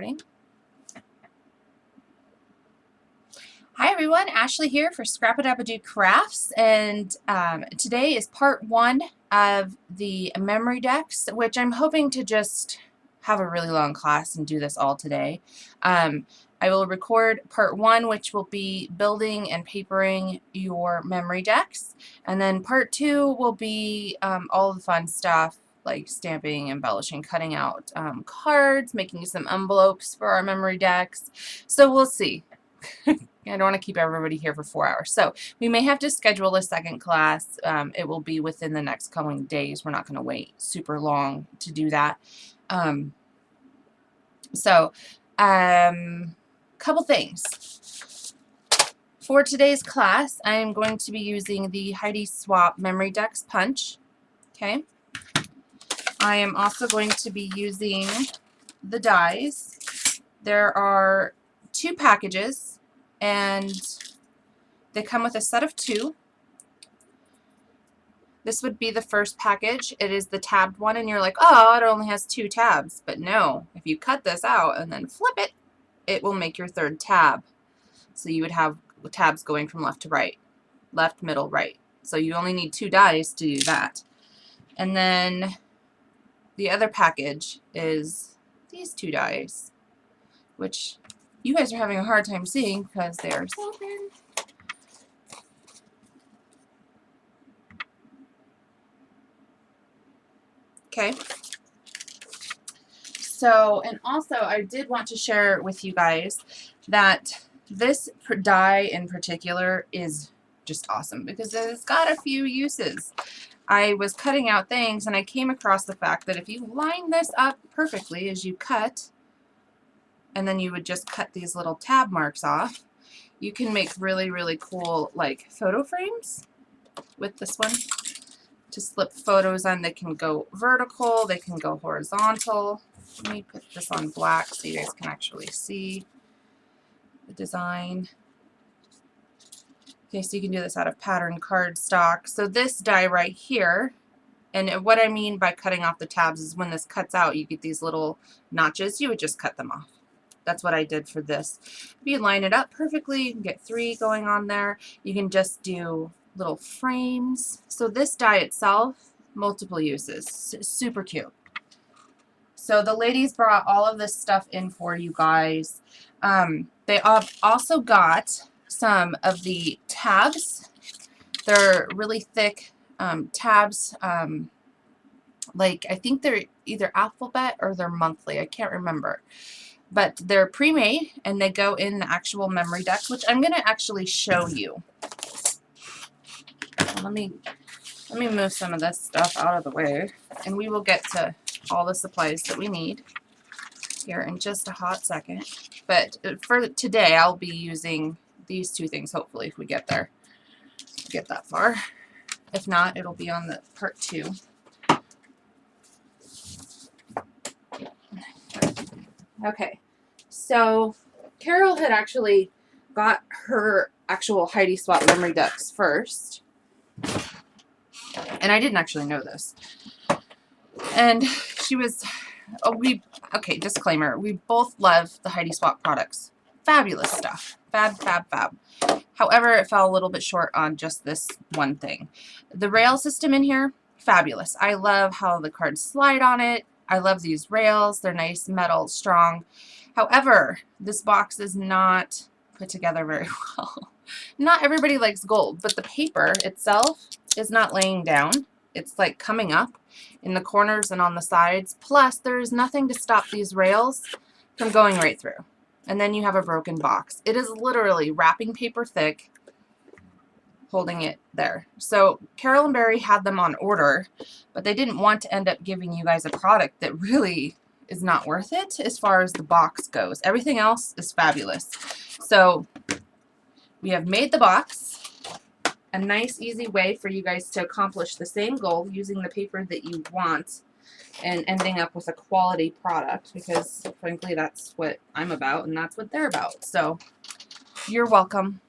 recording. Hi everyone, Ashley here for Scrap-a-Dap-a-Doo Crafts, and today is part one of the Memorydex, which I'm hoping to just have a really long class and do this all today. I will record part one, which will be building and papering your Memorydex, and then part two will be all the fun stuff like stamping, embellishing, cutting out cards, making some envelopes for our Memorydex. So we'll see. I don't want to keep everybody here for 4 hours. So we may have to schedule a second class. It will be within the next coming days. We're not going to wait super long to do that. Couple things. For today's class, I am going to be using the Heidi Swapp Memorydex Punch. Okay. I am also going to be using the dies. There are 2 packages, and they come with a set of 2. This would be the first package. It is the tabbed one, and you're like, oh, it only has 2 tabs. But no, if you cut this out and then flip it, it will make your 3rd tab. So you would have tabs going from left to right, left, middle, right. So you only need 2 dies to do that. And then the other package is these 2 dies, which you guys are having a hard time seeing because they are so thin. Okay. So, and also I did want to share with you guys that this die in particular is just awesome because it's got a few uses. I was cutting out things and I came across the fact that if you line this up perfectly as you cut, and then you would just cut these little tab marks off, you can make really, really cool like photo frames with this one. To slip photos on, they can go vertical, they can go horizontal. Let me put this on black so you guys can actually see the design. Okay, so you can do this out of pattern cardstock. So this die right here, and what I mean by cutting off the tabs is when this cuts out, you get these little notches. You would just cut them off. That's what I did for this. If you line it up perfectly, you can get 3 going on there. You can just do little frames. So this die itself, multiple uses. Super cute. So the ladies brought all of this stuff in for you guys. They also got some of the tabs. They're really thick tabs. Like I think they're either alphabet or they're monthly. I can't remember. But they're pre-made and they go in the actual Memorydex, which I'm going to actually show you. Let me move some of this stuff out of the way, and we will get to all the supplies that we need here in just a hot second. But for today, I'll be using these 2 things, hopefully, if we get there, get that far. If not, it'll be on the part 2. Okay, so Carol had actually got her actual Heidi Swapp Memorydex first, and I didn't actually know this. And she was, okay, disclaimer, we both love the Heidi Swapp products. Fabulous stuff. Fab, fab, fab. However, it fell a little bit short on just this one thing. The rail system in here, fabulous. I love how the cards slide on it. I love these rails. They're nice, metal, strong. However, this box is not put together very well. Not everybody likes gold, but the paper itself is not laying down. It's like coming up in the corners and on the sides. Plus, there's nothing to stop these rails from going right through. And then you have a broken box. It is literally wrapping paper thick, holding it there. So Carol and Barry had them on order, but they didn't want to end up giving you guys a product that really is not worth it as far as the box goes. Everything else is fabulous. So we have made the box. A nice, easy way for you guys to accomplish the same goal using the paper that you want and ending up with a quality product, because frankly that's what I'm about and that's what they're about. So you're welcome.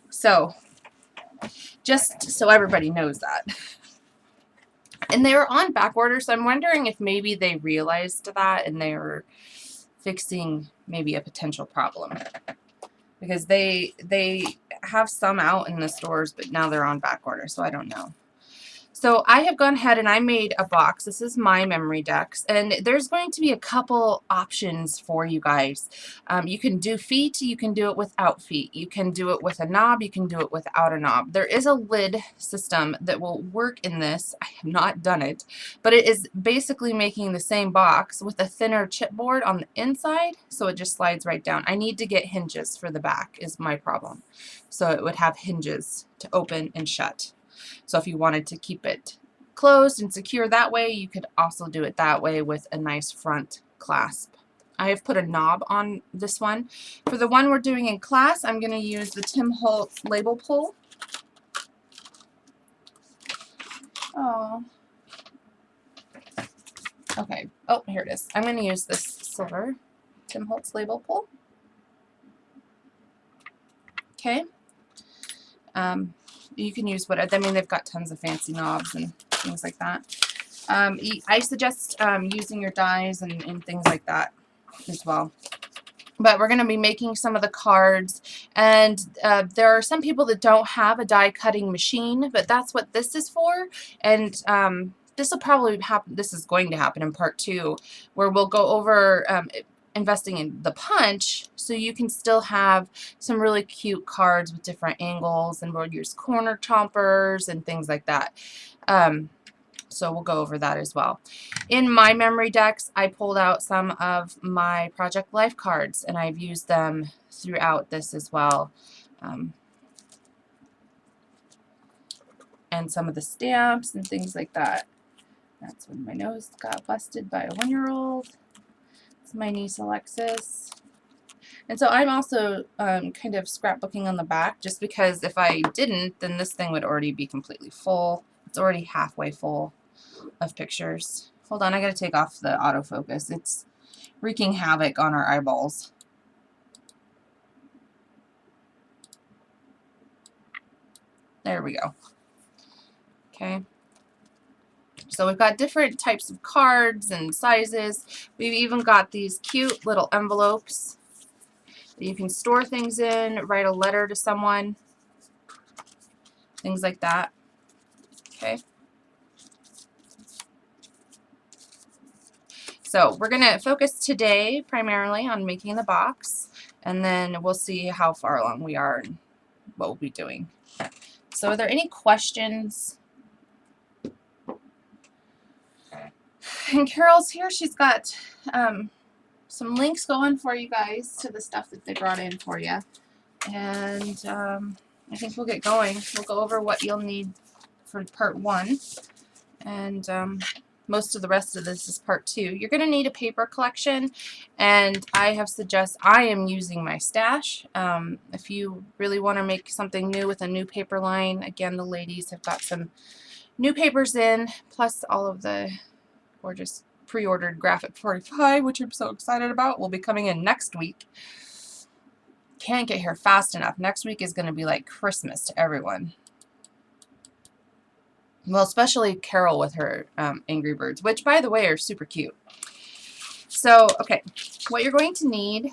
So just so everybody knows that. And they were on back order, so I'm wondering if maybe they realized that and they were fixing maybe a potential problem. Because they have some out in the stores, but now they're on back order, so I don't know. So I have gone ahead and I made a box. This is my Memorydex, and there's going to be a couple options for you guys. You can do feet, you can do it without feet, you can do it with a knob, you can do it without a knob. There is a lid system that will work in this. I have not done it, but it is basically making the same box with a thinner chipboard on the inside, so it just slides right down. I need to get hinges for the back is my problem. So it would have hinges to open and shut. So if you wanted to keep it closed and secure that way, you could also do it that way with a nice front clasp. I have put a knob on this one. For the one we're doing in class, I'm going to use the Tim Holtz label pull. Oh. Okay. Oh, here it is. I'm going to use this silver Tim Holtz label pull. Okay. You can use whatever. I mean, they've got tons of fancy knobs and things like that. I suggest using your dies and things like that as well. But we're going to be making some of the cards, and there are some people that don't have a die cutting machine, but that's what this is for. And this will probably happen. This is going to happen in part 2, where we'll go over investing in the punch, so you can still have some really cute cards with different angles, and we'll use corner chompers and things like that. So we'll go over that as well. In my Memorydex, I pulled out some of my Project Life cards, and I've used them throughout this as well. And some of the stamps and things like that. That's when my nose got busted by a 1-year-old. It's my niece Alexis. And so I'm also kind of scrapbooking on the back, just because if I didn't, then this thing would already be completely full. It's already halfway full of pictures. Hold on, I gotta take off the autofocus. It's wreaking havoc on our eyeballs. There we go. Okay. So we've got different types of cards and sizes. We've even got these cute little envelopes that you can store things in, write a letter to someone, things like that. Okay. So we're going to focus today primarily on making the box, and then we'll see how far along we are and what we'll be doing. So are there any questions? And Carol's here. She's got some links going for you guys to the stuff that they brought in for you. And I think we'll get going. We'll go over what you'll need for part 1. And most of the rest of this is part 2. You're going to need a paper collection, and I am using my stash. If you really want to make something new with a new paper line, again, the ladies have got some new papers in, plus all of the gorgeous pre-ordered Graphic 45, which I'm so excited about, will be coming in next week. Can't get here fast enough. Next week is going to be like Christmas to everyone. Well, especially Carol with her Angry Birds, which, by the way, are super cute. So, okay, what you're going to need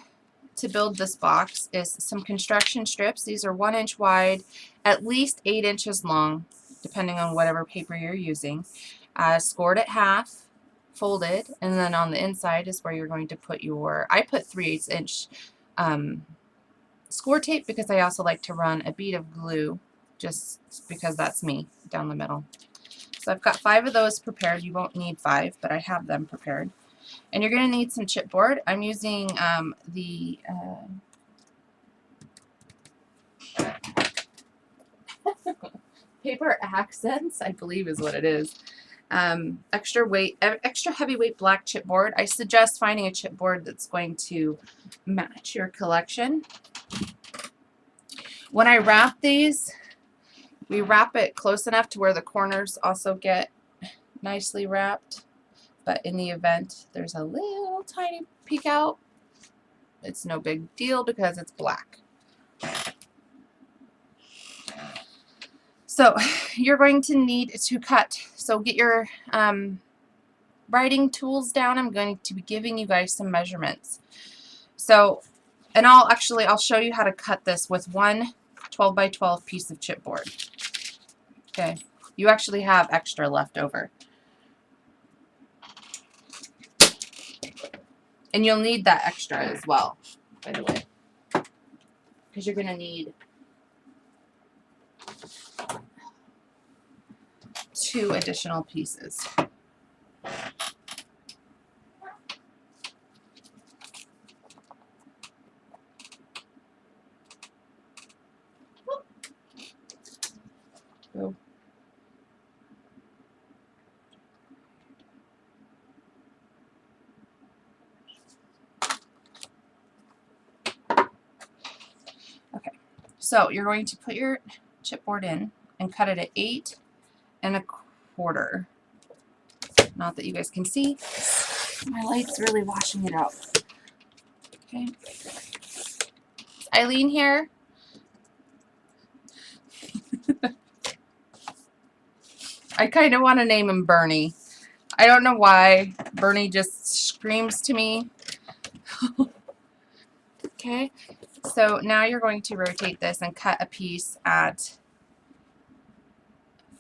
to build this box is some construction strips. These are 1 inch wide, at least 8 inches long, depending on whatever paper you're using. Scored at half, folded, and then on the inside is where you're going to put your, I put 3/8 inch score tape, because I also like to run a bead of glue, just because that's me, down the middle. So I've got 5 of those prepared. You won't need 5, but I have them prepared. And you're going to need some chipboard. I'm using the Paper Accents, I believe is what it is. Extra heavyweight black chipboard. I suggest finding a chipboard that's going to match your collection. When I wrap these, we wrap it close enough to where the corners also get nicely wrapped. But in the event there's a little tiny peek out, it's no big deal because it's black. So you're going to need to cut. So get your writing tools down. I'm going to be giving you guys some measurements. So, and I'll show you how to cut this with one 12 by 12 piece of chipboard. Okay, you actually have extra left over. And you'll need that extra as well, by the way, because you're going to need 2 additional pieces. Go. Okay, so you're going to put your chipboard in and cut it at 8 1/4. Not that you guys can see. My light's really washing it out. Okay. Eileen here. I kind of want to name him Bernie. I don't know why. Bernie just screams to me. Okay. So now you're going to rotate this and cut a piece at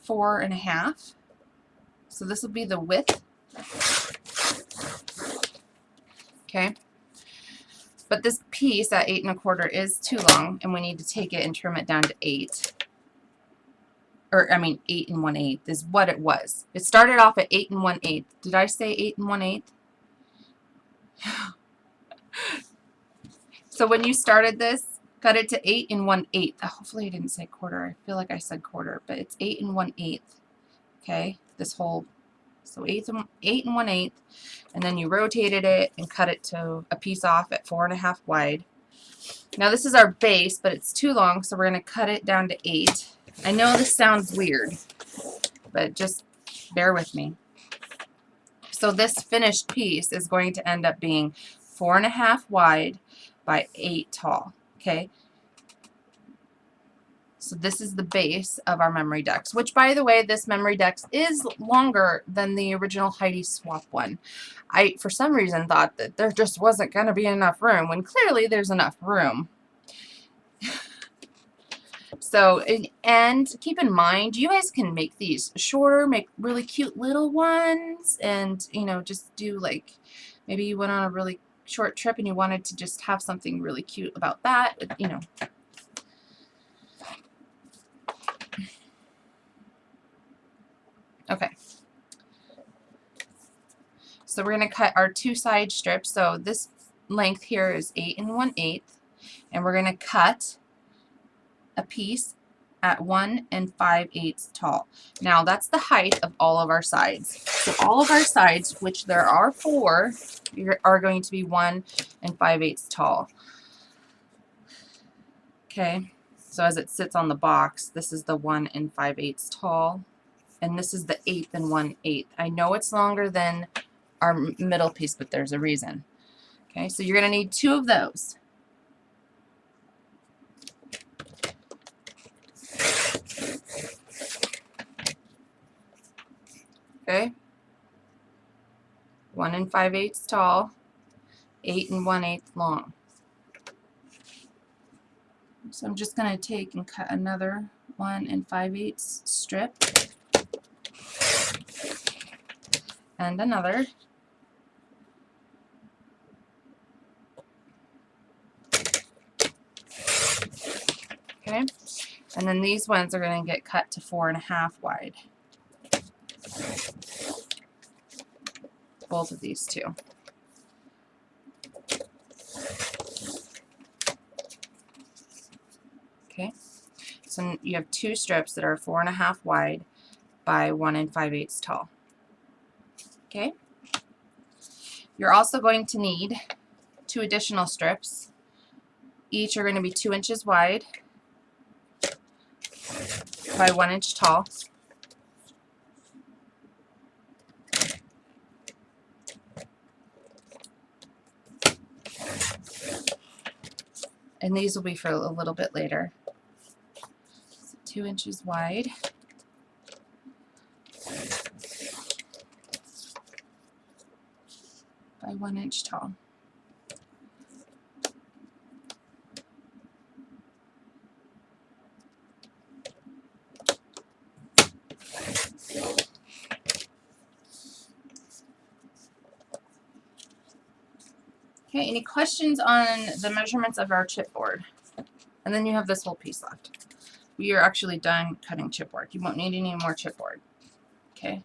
4 1/2. So this will be the width. Okay. But this piece at 8 1/4 is too long, and we need to take it and trim it down to 8. Or, I mean, 8 1/8 is what it was. It started off at 8 1/8. Did I say 8 1/8? So when you started this, cut it to 8 1/8. Hopefully I didn't say quarter. I feel like I said quarter, but it's 8 1/8. Okay, this whole, so 8 1/8, and then you rotated it and cut it to a piece off at 4 1/2 wide. Now this is our base, but it's too long, so we're going to cut it down to 8. I know this sounds weird, but just bear with me. So this finished piece is going to end up being 4 1/2 wide by 8 tall. Okay. So this is the base of our Memorydex, which, by the way, this Memorydex is longer than the original Heidi Swap one. I, for some reason, thought that there just wasn't going to be enough room, when clearly there's enough room. So, and keep in mind, you guys can make these shorter, make really cute little ones, and, you know, just do, like, maybe you went on a really short trip and you wanted to just have something really cute about that, you know. Okay. So we're going to cut our 2 side strips. So this length here is 8 1/8, and we're going to cut a piece at 1 5/8 tall. Now that's the height of all of our sides. So all of our sides, which there are 4, are going to be 1 5/8 tall. Okay, so as it sits on the box, this is the 1 5/8 tall, and this is the 8 1/8. I know it's longer than our middle piece, but there's a reason. Okay, so you're going to need 2 of those. Okay, 1 5/8 tall, 8 1/8 long. So I'm just going to take and cut another 1 5/8 strip, and another. Okay, and then these ones are going to get cut to 4 1/2 wide. Both of these two. Okay, so you have 2 strips that are 4 1/2 wide by 1 5/8 tall. Okay, you're also going to need 2 additional strips. Each are going to be 2 inches wide by 1 inch tall. And these will be for a little bit later. So 2 inches wide. by 1 inch tall. Okay, any questions on the measurements of our chipboard? And then you have this whole piece left. We are actually done cutting chipboard. You won't need any more chipboard. Okay.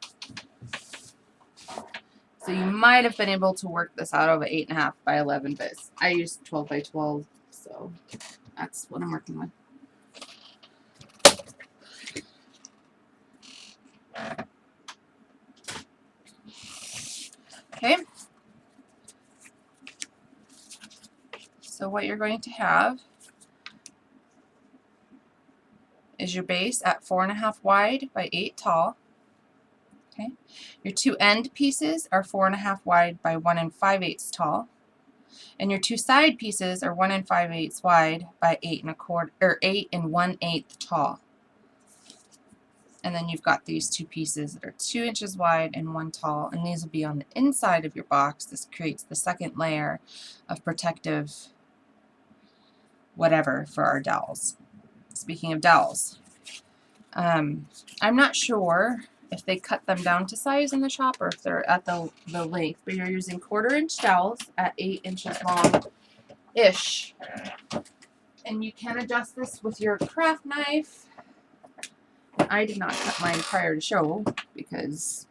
So you might have been able to work this out of 8.5 by 11, but I used 12 by 12, so that's what I'm working with. Okay. So what you're going to have is your base at 4.5 wide by 8 tall. Okay. Your two end pieces are 4.5 wide by 1 5/8 tall. And your two side pieces are 1 5/8 wide by 8 1/8 tall. And then you've got these two pieces that are 2 inches wide and 1 tall, and these will be on the inside of your box. This creates the second layer of protective whatever for our dowels. Speaking of dowels, I'm not sure if they cut them down to size in the shop or if they're at the length, but you're using 1/4 inch dowels at 8 inches long-ish. And you can adjust this with your craft knife. I did not cut mine prior to show because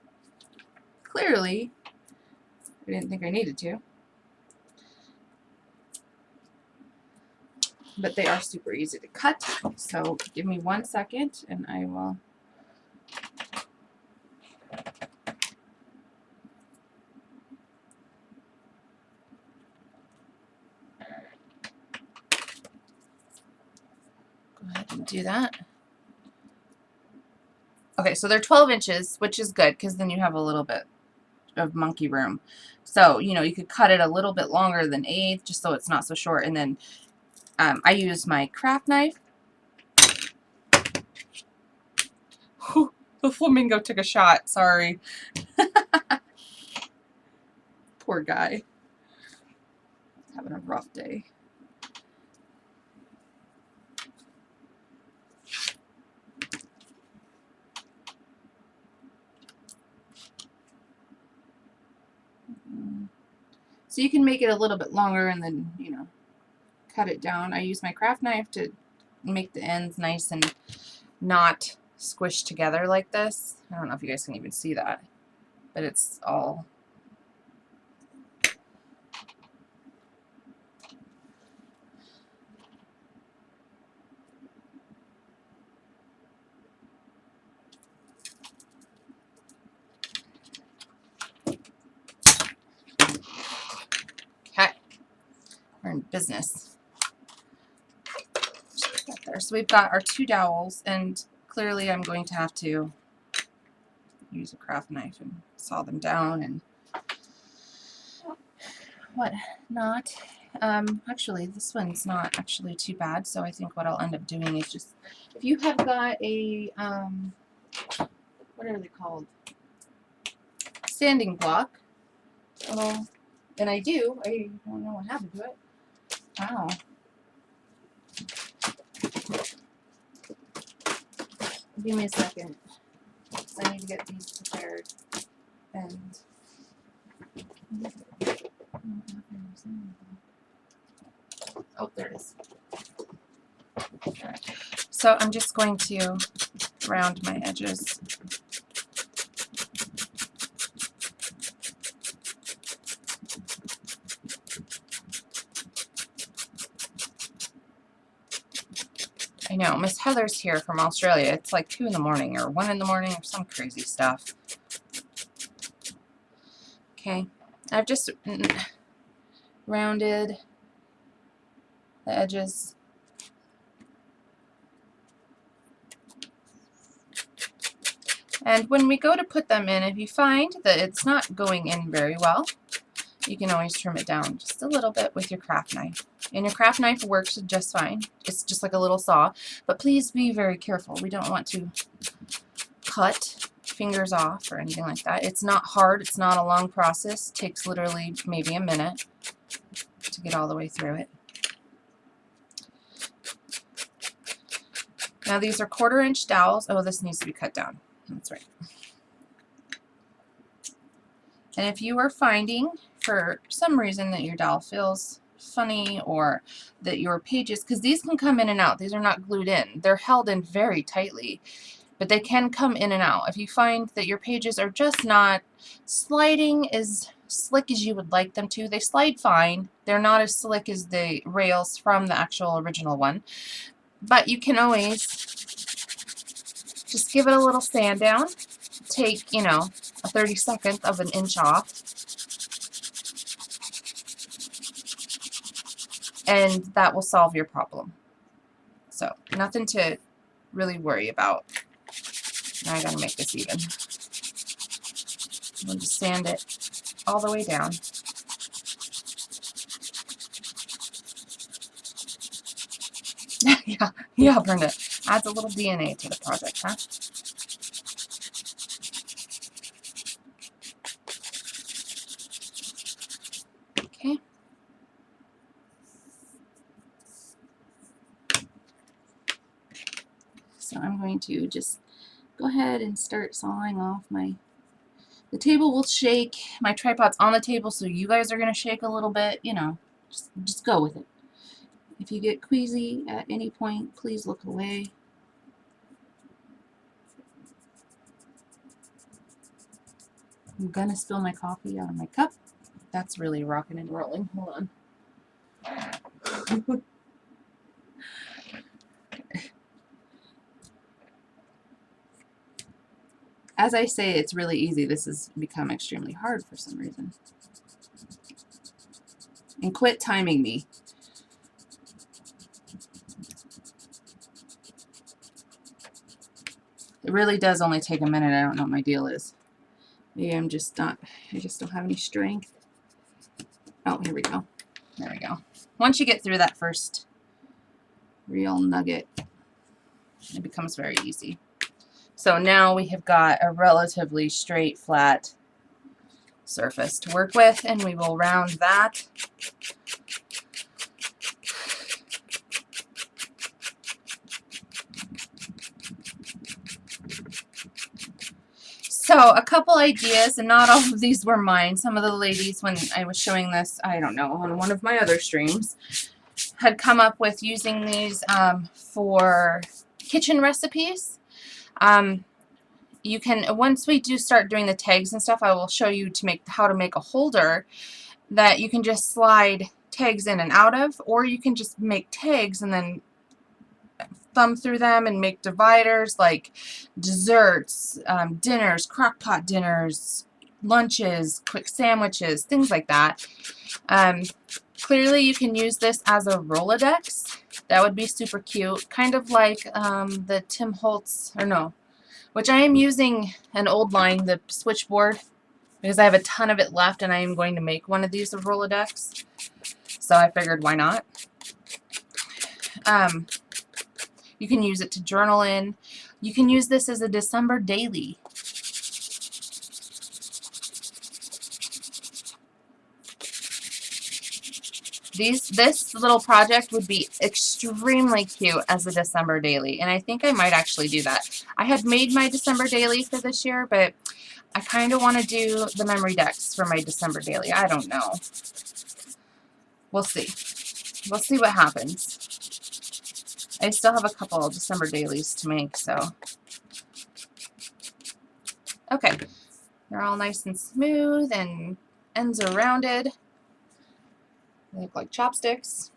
clearly I didn't think I needed to. But they are super easy to cut, so give me 1 second and I will go ahead and do that. Okay, so they're 12 inches, which is good because then you have a little bit of monkey room. So, you know, you could cut it a little bit longer than 1/8 just so it's not so short. And then I use my craft knife. Whew, the flamingo took a shot. Sorry. Poor guy. Having a rough day. So you can make it a little bit longer and then, you know, cut it down. I use my craft knife to make the ends nice and not squished together like this. I don't know if you guys can even see that, but it's all okay. We're in business. Just put that there. So we've got our two dowels, and clearly I'm going to have to use a craft knife and saw them down and whatnot. Actually, this one's not actually too bad, so I think what I'll end up doing is just, if you have got a, what are they called? Sanding block. Well, and I do. I don't know what happened to it. Wow. Give me a second. I need to get these prepared. And oh, there it is. So I'm just going to round my edges. I know, Miss Heather's here from Australia. It's like 2 in the morning or 1 in the morning or some crazy stuff. Okay, I've just rounded the edges. And when we go to put them in, if you find that it's not going in very well, you can always trim it down just a little bit with your craft knife. And your craft knife works just fine. It's just like a little saw. But please be very careful. We don't want to cut fingers off or anything like that. It's not hard. It's not a long process. It takes literally maybe a minute to get all the way through it. Now these are 1/4-inch dowels. Oh, this needs to be cut down. That's right. And if you are finding for some reason that your dowel feels funny or that your pages, because these can come in and out. These are not glued in. They're held in very tightly, but they can come in and out. If you find that your pages are just not sliding as slick as you would like them to, they slide fine. They're not as slick as the rails from the actual original one. But you can always just give it a little sand down. Take, you know, a 32nd of an inch off. And that will solve your problem. So, nothing to really worry about. Now I gotta make this even. I'm going to sand it all the way down. yeah, Brenda. Adds a little DNA to the project, huh? Okay. So I'm going to just go ahead and start sawing off my... The table will shake. My tripod's on the table, so you guys are going to shake a little bit. You know, just go with it. If you get queasy at any point, please look away. I'm going to spill my coffee out of my cup. That's really rocking and rolling. Hold on. As I say, it's really easy. This has become extremely hard for some reason. And quit timing me. It really does only take a minute. I don't know what my deal is. Maybe I'm just not, I just don't have any strength. Oh, here we go. There we go. Once you get through that first real nugget, it becomes very easy. So now we have got a relatively straight, flat surface to work with, and we will round that. So a couple ideas, and not all of these were mine. Some of the ladies, when I was showing this, I don't know, on one of my other streams, had come up with using these for kitchen recipes. You can, once we do start doing the tags and stuff, I will show you how to make a holder that you can just slide tags in and out of, or you can just make tags and then thumb through them and make dividers like desserts, dinners, crock-pot dinners, lunches, quick sandwiches, things like that. Clearly you can use this as a Rolodex. That would be super cute. Kind of like the Tim Holtz, or no, which I am using an old line, the switchboard, because I have a ton of it left and I am going to make one of these of Rolodex. So I figured, why not? You can use it to journal in. You can use this as a December daily. This little project would be extremely cute as a December daily, and I think I might actually do that. I had made my December daily for this year, but I kind of want to do the Memorydex for my December daily. I don't know. We'll see. We'll see what happens. I still have a couple of December dailies to make, so. Okay. They're all nice and smooth and ends are rounded. They look like chopsticks.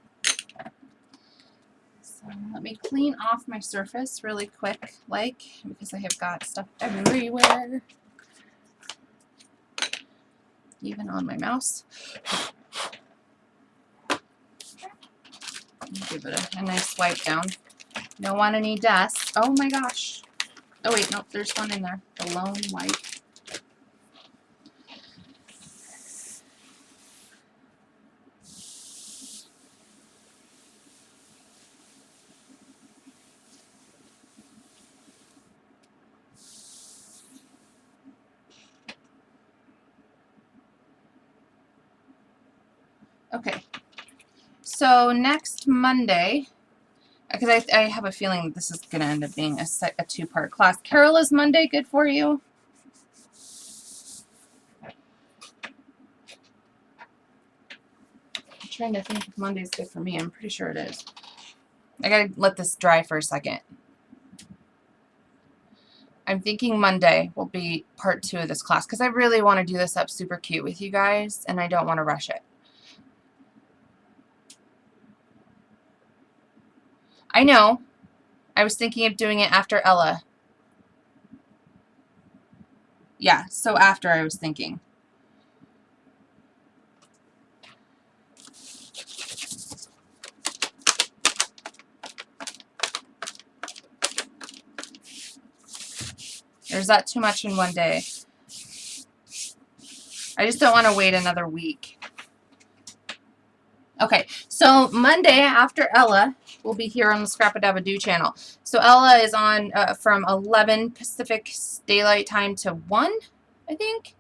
So let me clean off my surface really quick, because I have got stuff everywhere. Even on my mouse. Give it a nice wipe down. Don't want any dust. Oh my gosh. Oh wait, no, there's one in there. The lone wipe. Okay. So next Monday, because I have a feeling that this is going to end up being a two-part class. Carol, is Monday good for you? I'm trying to think if Monday's good for me. I'm pretty sure it is. I got to let this dry for a second. I'm thinking Monday will be part 2 of this class because I really want to do this up super cute with you guys, and I don't want to rush it. I know. I was thinking of doing it after Ella. Yeah, so after I was thinking. Or is that too much in one day? I just don't want to wait another week. Okay, so Monday after Ella will be here on the Scrap-a-Dab-a-Doo channel. So Ella is on from 11 Pacific Daylight Time to 1, I think.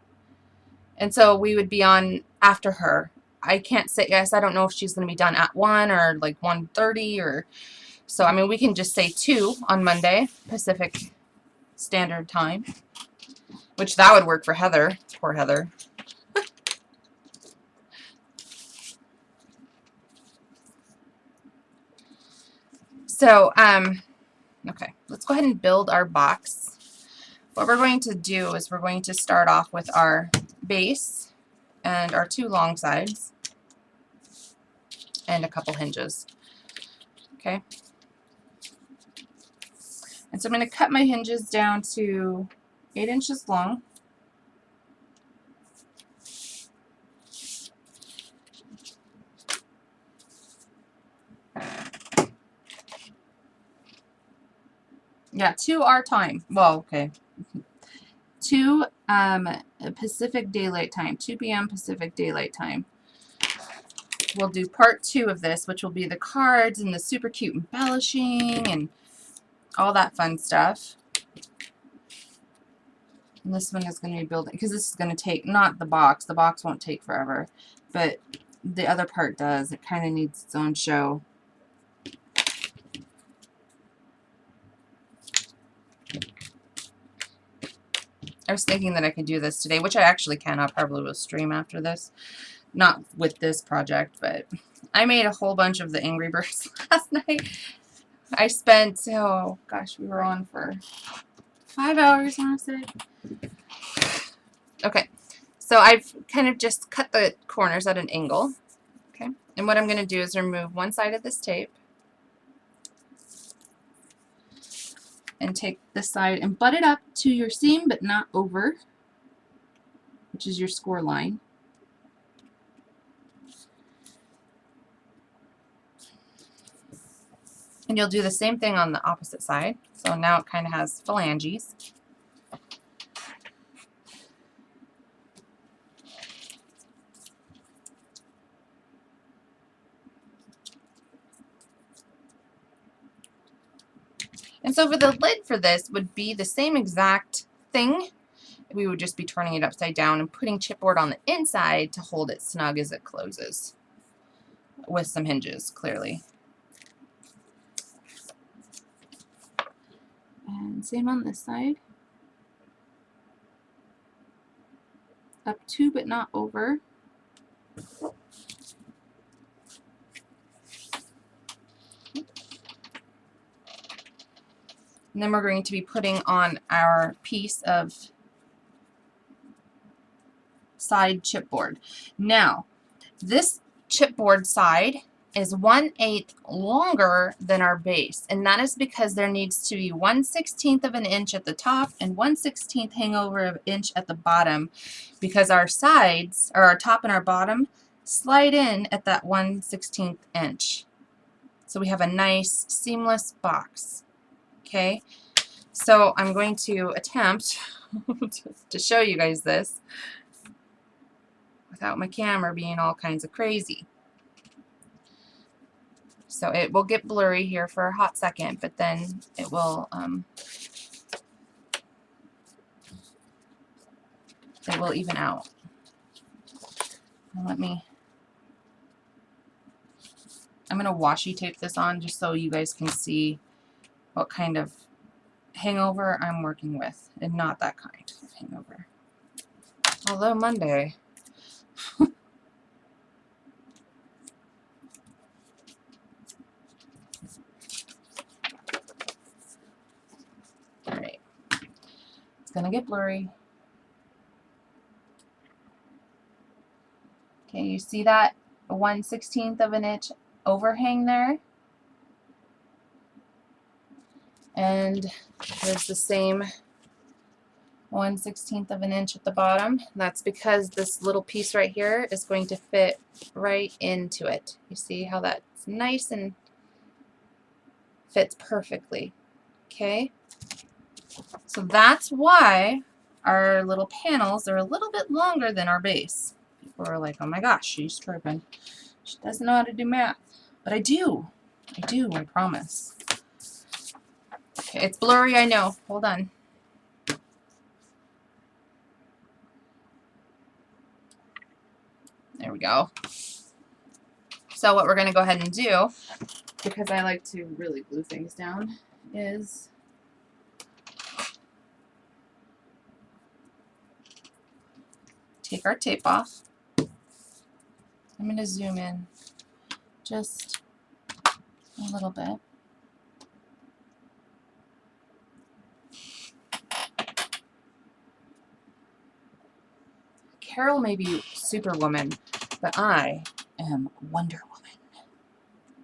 And so we would be on after her. I can't say, yes, I don't know if she's going to be done at 1 or like 1:30 or, so I mean we can just say 2 on Monday, Pacific Standard Time. Which that would work for Heather. Poor Heather. So, okay, let's go ahead and build our box. What we're going to do is we're going to start off with our base and our 2 long sides and a couple hinges. Okay. And so I'm going to cut my hinges down to 8 inches long. Yeah, 2 our time. Well, okay. 2 Pacific Daylight Time, 2 p.m. Pacific Daylight Time. We'll do part 2 of this, which will be the cards and the super cute embellishing and all that fun stuff. And this one is going to be building, because this is going to take, not the box won't take forever, but the other part does. It kind of needs its own show. I was thinking that I could do this today, which I actually can. I'll probably will stream after this. Not with this project, but I made a whole bunch of the Angry Birds last night. I spent, oh gosh, we were on for 5 hours, I want to say. Okay, so I've kind of just cut the corners at an angle. Okay, and what I'm going to do is remove one side of this tape and take this side and butt it up to your seam, but not over, which is your score line. And you'll do the same thing on the opposite side. So now it kind of has phalanges. And so for the lid for this would be the same exact thing. We would just be turning it upside down and putting chipboard on the inside to hold it snug as it closes. With some hinges, clearly. And same on this side. Up to but not over. And then we're going to be putting on our piece of side chipboard. Now, this chipboard side is 1/8 longer than our base, and that is because there needs to be 1/16 of an inch at the top and 1/16 hangover of an inch at the bottom, because our sides, or our top and our bottom, slide in at that 1/16 inch. So we have a nice seamless box. Okay, so I'm going to attempt to show you guys this without my camera being all kinds of crazy. So it will get blurry here for a hot second, but then it will even out. Now let me I'm going to washi tape this on just so you guys can see what kind of hangover I'm working with, and not that kind of hangover. Although Monday. Alright. It's going to get blurry. Okay, you see that 1/16 of an inch overhang there? And there's the same 1/16 of an inch at the bottom. That's because this little piece right here is going to fit right into it. You see how that's nice and fits perfectly. Okay? So that's why our little panels are a little bit longer than our base. People are like, oh my gosh, she's tripping. She doesn't know how to do math. But I do. I promise. Okay, it's blurry, I know. Hold on. There we go. So what we're going to go ahead and do, because I like to really glue things down, is take our tape off. I'm going to zoom in just a little bit. Carol may be Superwoman, but I am Wonder Woman.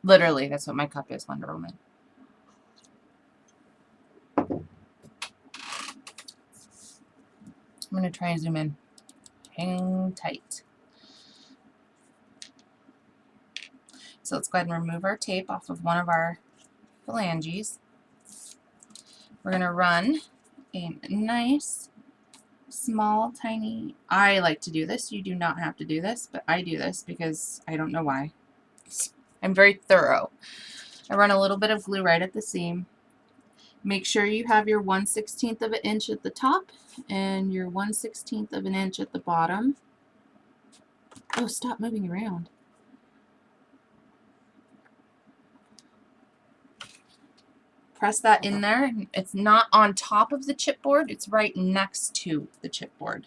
Literally, that's what my cup is, Wonder Woman. I'm going to try and zoom in. Hang tight. So let's go ahead and remove our tape off of one of our phalanges. We're going to run a nice, small, tiny... I like to do this. You do not have to do this, but I do this because I don't know why. I'm very thorough. I run a little bit of glue right at the seam. Make sure you have your 1/16 of an inch at the top and your 1/16 of an inch at the bottom. Oh, stop moving around. Press that in there. It's not on top of the chipboard, it's right next to the chipboard.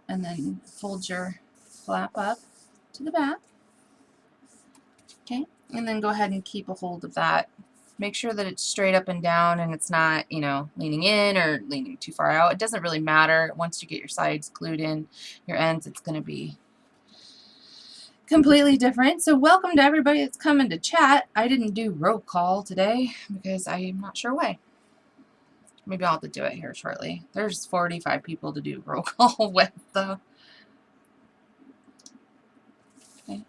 And then fold your flap up to the back. Okay, and then go ahead and keep a hold of that. Make sure that it's straight up and down and it's not, you know, leaning in or leaning too far out. It doesn't really matter. Once you get your sides glued in, your ends, it's going to be completely different. So welcome to everybody that's coming to chat. I didn't do roll call today because I'm not sure why. Maybe I'll have to do it here shortly. There's 45 people to do roll call with, though. Okay.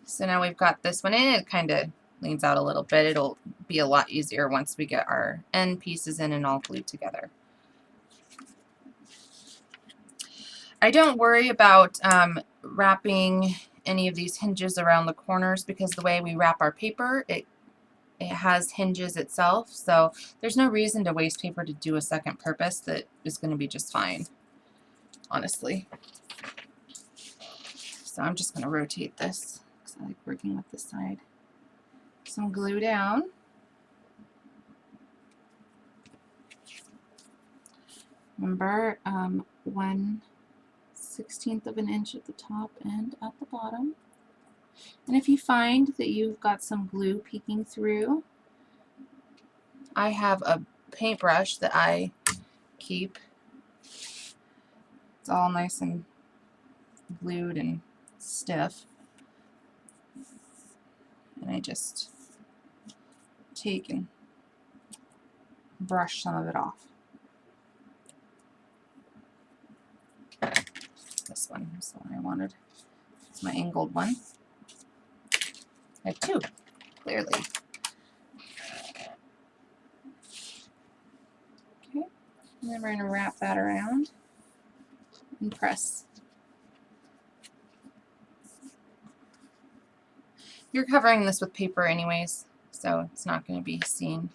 So now we've got this one in. It kind of leans out a little bit. It'll be a lot easier once we get our end pieces in and all glued together. I don't worry about wrapping any of these hinges around the corners because the way we wrap our paper, it has hinges itself, so there's no reason to waste paper to do a second purpose. That is going to be just fine, honestly. So I'm just going to rotate this because I like working with this side. Some glue down. Remember, 1/16 of an inch at the top and at the bottom. And if you find that you've got some glue peeking through, I have a paintbrush that I keep. It's all nice and glued and stiff. And I just take and brush some of it off. This one is the one I wanted. It's my angled one. I have two, clearly. Okay, and then we're going to wrap that around and press. You're covering this with paper anyways, so it's not going to be seen.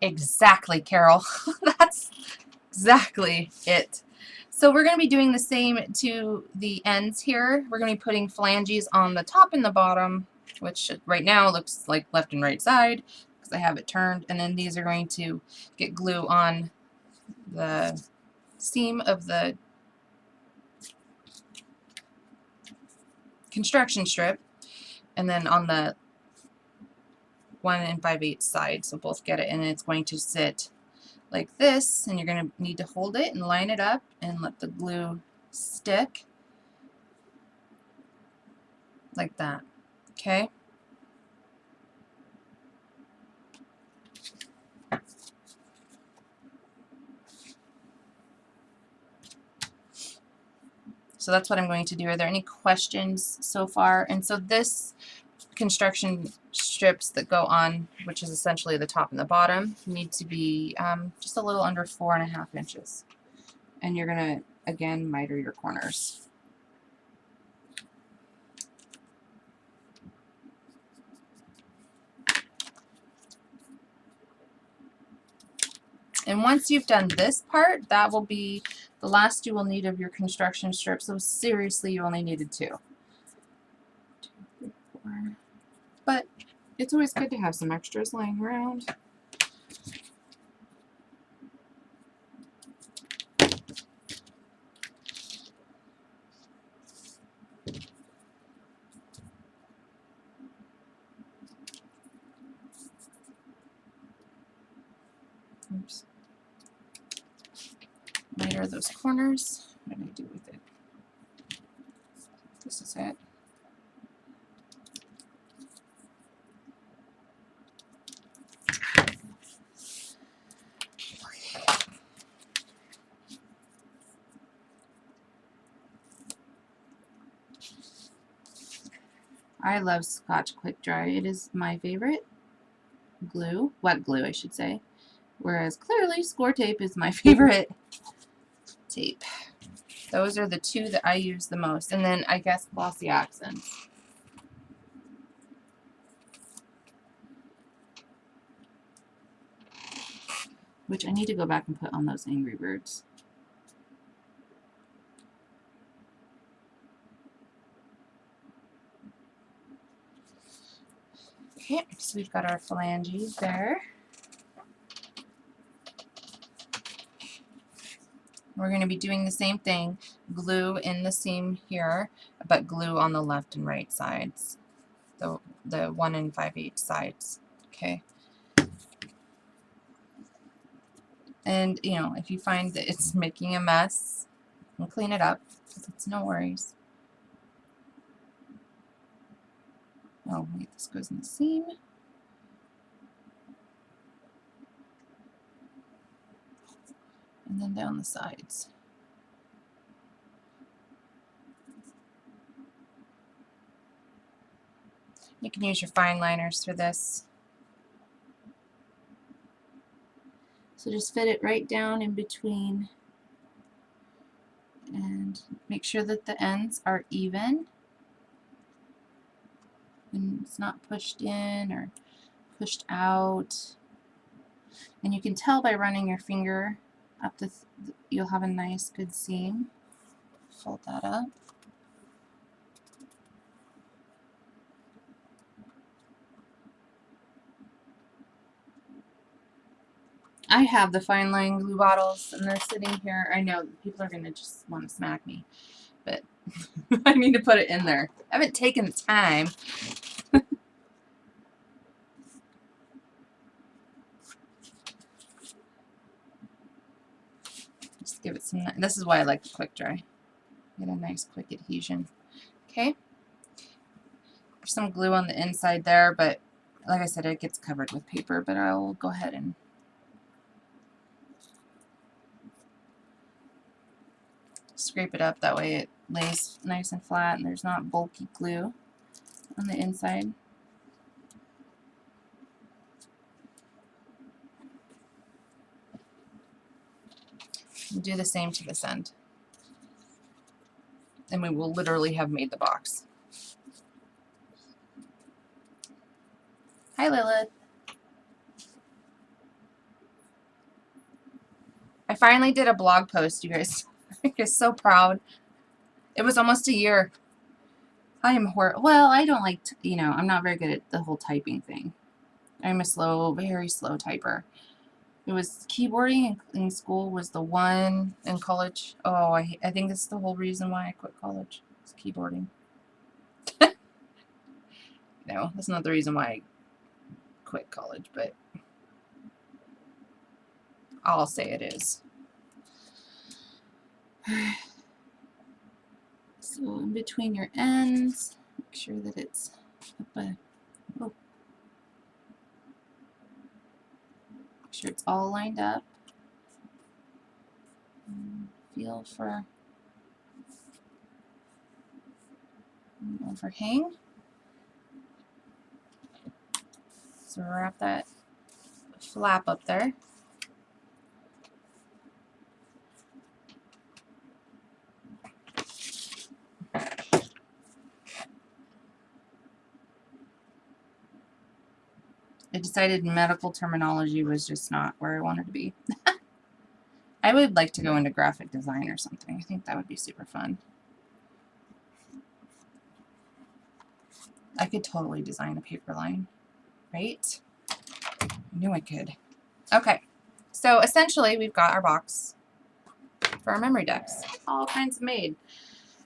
Exactly, Carol. That's exactly it. So we're going to be doing the same to the ends here. We're going to be putting phalanges on the top and the bottom, which right now looks like left and right side because I have it turned. And then these are going to get glue on the seam of the construction strip and then on the 1 5/8 side. So both get it, and it's going to sit like this, and you're going to need to hold it and line it up and let the glue stick like that. Okay? So that's what I'm going to do. Are there any questions so far? And so this construction strips that go on, which is essentially the top and the bottom, need to be just a little under 4.5 inches. And you're going to, again, miter your corners. And once you've done this part, that will be the last you will need of your construction strip. So seriously, you only needed 2. 2, 3, 4. But it's always good to have some extras lying around. Oops. Miter those corners. What do I do with it? This is it. I love Scotch Quick Dry. It is my favorite glue, wet glue I should say, whereas clearly score tape is my favorite tape. Those are the 2 that I use the most, and then I guess Glossy Accents. Which I need to go back and put on those Angry Birds. Okay, so we've got our phalanges there. We're going to be doing the same thing, glue in the seam here, but glue on the left and right sides, the 1 5/8 sides. Okay. And you know, if you find that it's making a mess, we'll clean it up. It's no worries. Oh wait, this goes in the seam. And then down the sides. You can use your fine liners for this. So just fit it right down in between and make sure that the ends are even and it's not pushed in or pushed out. And you can tell by running your finger up you'll have a nice good seam. Fold that up. I have the fine line glue bottles and they're sitting here. I know people are going to just want to smack me, but I need to put it in there. I haven't taken the time. Just give it some, this is why I like the quick dry. Get a nice quick adhesion. Okay. There's some glue on the inside there, but like I said, it gets covered with paper, but I'll go ahead and scrape it up. That way it lays nice and flat and there's not bulky glue on the inside. We'll do the same to this end. And we will literally have made the box. Hi, Lilith. I finally did a blog post, you guys. I'm just so proud. It was almost a year. I am horrible. Well, I don't like, you know, I'm not very good at the whole typing thing. I'm a slow, very slow typer. It was keyboarding in school was the one in college. Oh, I think that's the whole reason why I quit college. It's keyboarding. No, that's not the reason why I quit college, but I'll say it is. So in between your ends, make sure that it's up a, oh, make sure it's all lined up. Feel for overhang. So wrap that flap up there. I decided medical terminology was just not where I wanted to be. I would like to go into graphic design or something. I think that would be super fun. I could totally design a paper line, right? I knew I could. Okay, so essentially we've got our box for our Memorydex. All kinds of made.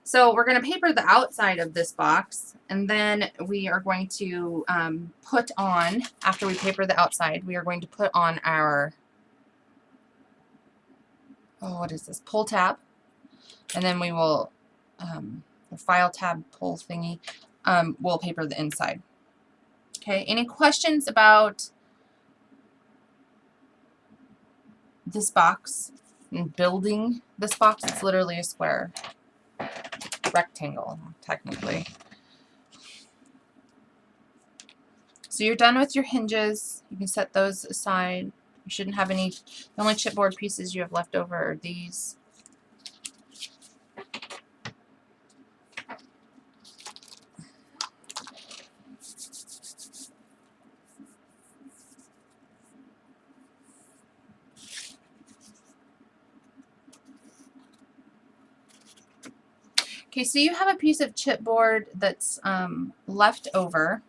So we're going to paper the outside of this box, and then we are going to put on, after we paper the outside, we are going to put on our, oh, what is this, pull tab, and then we will, the file tab pull thingy, we'll paper the inside. Okay, any questions about this box and building this box? It's literally a square rectangle, technically. So you're done with your hinges. You can set those aside. You shouldn't have any. The only chipboard pieces you have left over are these. Okay, so you have a piece of chipboard that's left over.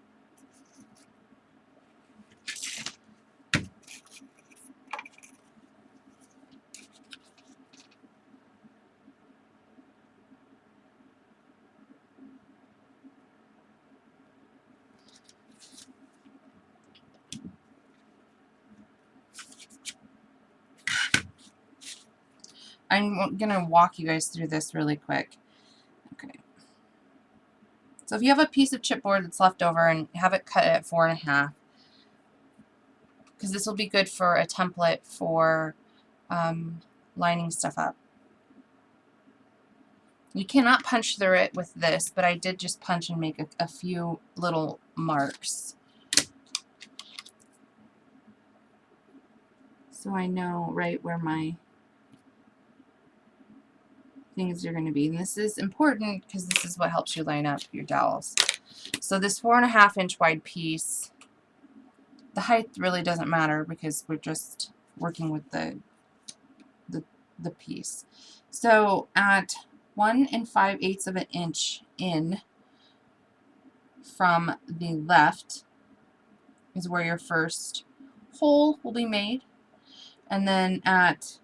I'm going to walk you guys through this really quick. Okay. So if you have a piece of chipboard that's left over and have it cut at 4.5, because this will be good for a template for lining stuff up. You cannot punch through it with this, but I did just punch and make a few little marks. So I know right where my things are going to be. And this is important because this is what helps you line up your dowels. So this 4.5 inch wide piece, the height really doesn't matter because we're just working with the piece. So at 1 5/8 of an inch in from the left is where your first hole will be made. And then at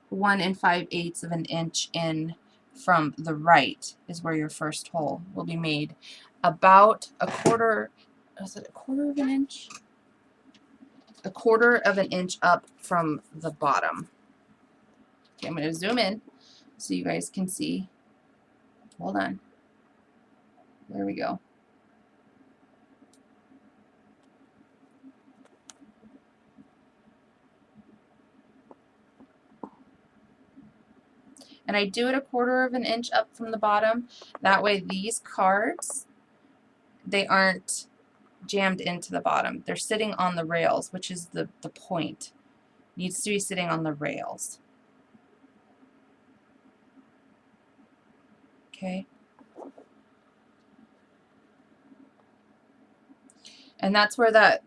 1 5/8 of an inch in from the right is where your first hole will be made. About a quarter, is it a quarter of an inch? A quarter of an inch up from the bottom. Okay, I'm going to zoom in so you guys can see. Hold on. There we go. And I do it a quarter of an inch up from the bottom. That way these cards, they aren't jammed into the bottom. They're sitting on the rails, which is the point. Needs to be sitting on the rails. Okay. And that's where that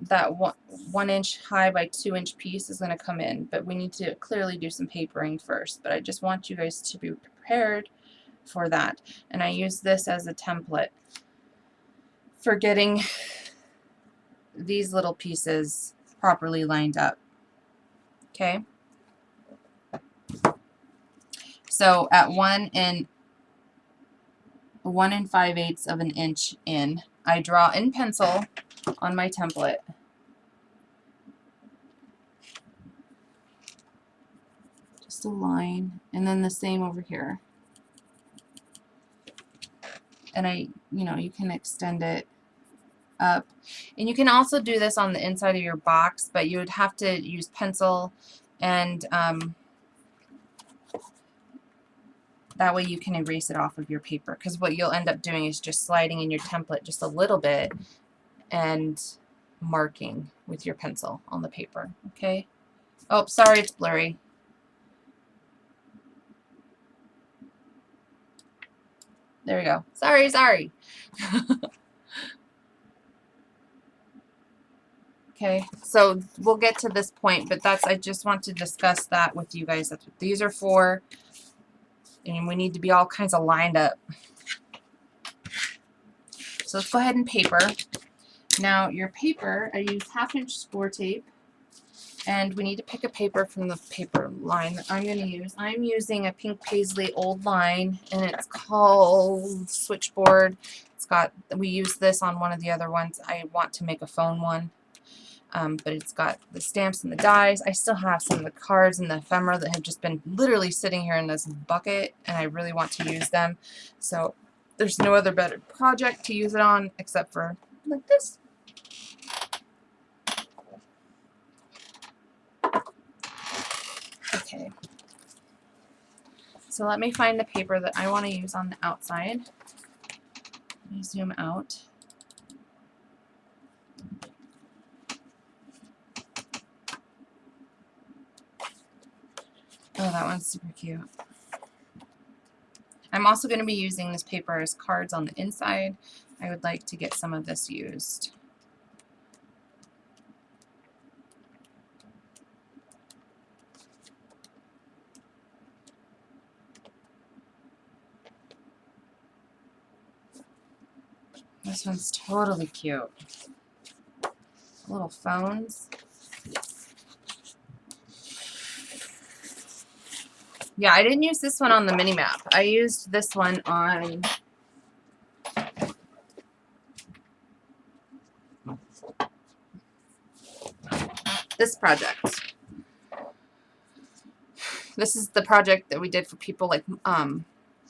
1 inch high by 2 inch piece is going to come in, but we need to clearly do some papering first. But I just want you guys to be prepared for that. And I use this as a template for getting these little pieces properly lined up. Okay? So at 1 5/8 of an inch in, I draw in pencil on my template. Just a line, and then the same over here. And you can extend it up. And you can also do this on the inside of your box, but you would have to use pencil, and that way you can erase it off of your paper, because what you'll end up doing is just sliding in your template just a little bit and marking with your pencil on the paper. Okay? Oh, sorry, it's blurry. There we go. Sorry. Okay, so we'll get to this point, but I just want to discuss that with you guys. That's what these are for, and we need to be all kinds of lined up. So let's go ahead and paper. Now your paper, I use 1/2 inch score tape, and we need to pick a paper from the paper line that I'm going to use. I'm using a pink paisley old line, and it's called Switchboard. We use this on one of the other ones. I want to make a phone one. But it's got the stamps and the dies. I still have some of the cards and the ephemera that have just been literally sitting here in this bucket, and I really want to use them. So there's no other better project to use it on except for like this. Okay. So let me find the paper that I want to use on the outside. Let me zoom out. Oh, that one's super cute. I'm also going to be using this paper as cards on the inside. I would like to get some of this used. This one's totally cute. Little phones. Yeah, I didn't use this one on the mini map. I used this one on this project. This is the project that we did for people like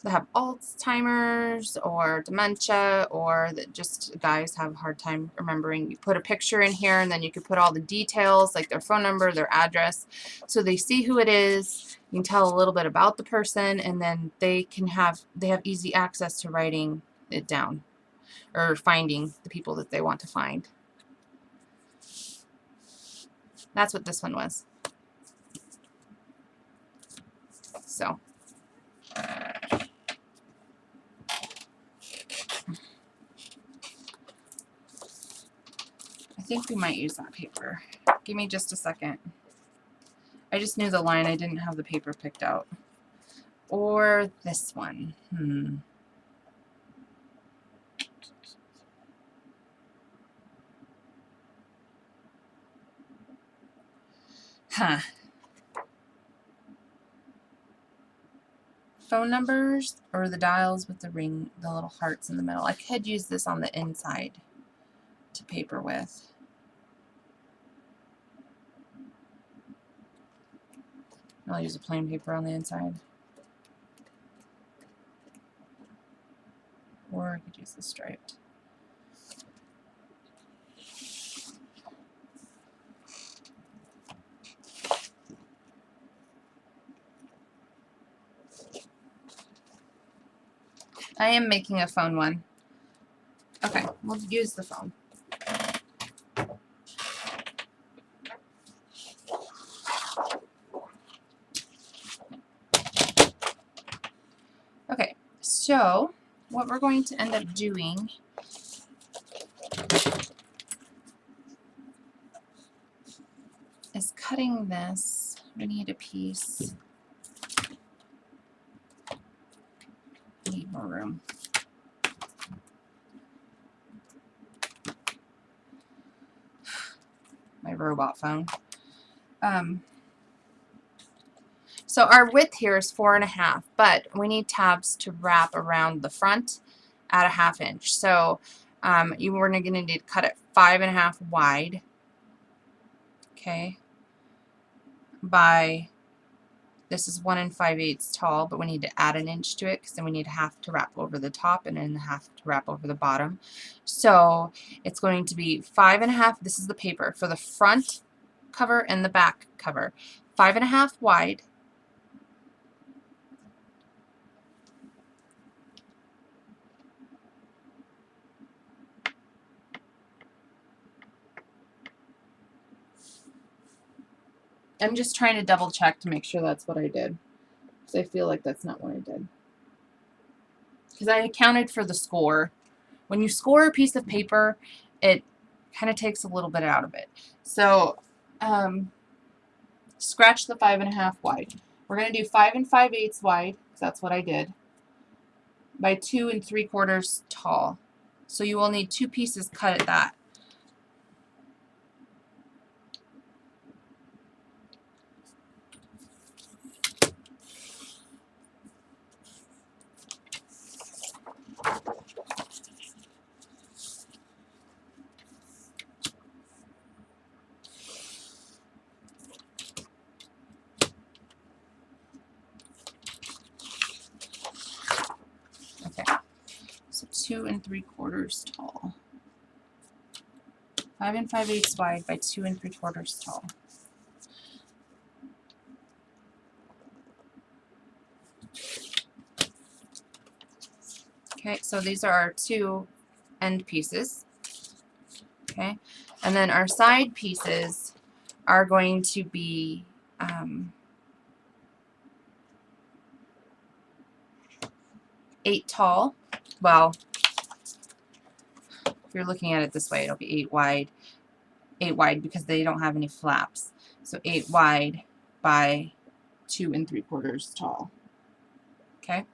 that have Alzheimer's or dementia, or that just guys have a hard time remembering. You put a picture in here, and then you could put all the details like their phone number, their address, so they see who it is. You can tell a little bit about the person, and then they have easy access to writing it down or finding the people that they want to find. That's what this one was. So I think we might use that paper. Give me just a second. I just knew the line. I didn't have the paper picked out. Or this one. Huh. Phone numbers or the dials with the ring, the little hearts in the middle. I could use this on the inside to paper with. I'll use a plain paper on the inside. Or I could use the striped. I am making a phone one. Okay, we'll use the phone. Okay, so what we're going to end up doing cutting this, we need a piece. Need more room. My robot phone. So our width here is 4.5, but we need tabs to wrap around the front at a 1/2 inch. So you were going to need to cut it 5.5 wide, okay, by, this is 1 5/8 tall, but we need to add 1 inch to it because then we need 1/2 to wrap over the top and then 1/2 to wrap over the bottom. So it's going to be 5.5, this is the paper, for the front cover and the back cover. 5.5 wide, I'm just trying to double check to make sure that's what I did, because I feel like that's not what I did. Because I accounted for the score. When you score a piece of paper, it kind of takes a little bit out of it. So scratch the 5.5 wide. We're going to do 5 5/8 wide, because that's what I did, by 2 3/4 tall. So you will need 2 pieces cut at that. Okay, so 2 3/4 tall. 5 5/8 wide by 2 3/4 tall. Okay, so these are our 2 end pieces. Okay, and then our side pieces are going to be 8 tall. Well, if you're looking at it this way, it'll be 8 wide. 8 wide because they don't have any flaps. So 8 wide by 2 3/4 tall. Okay.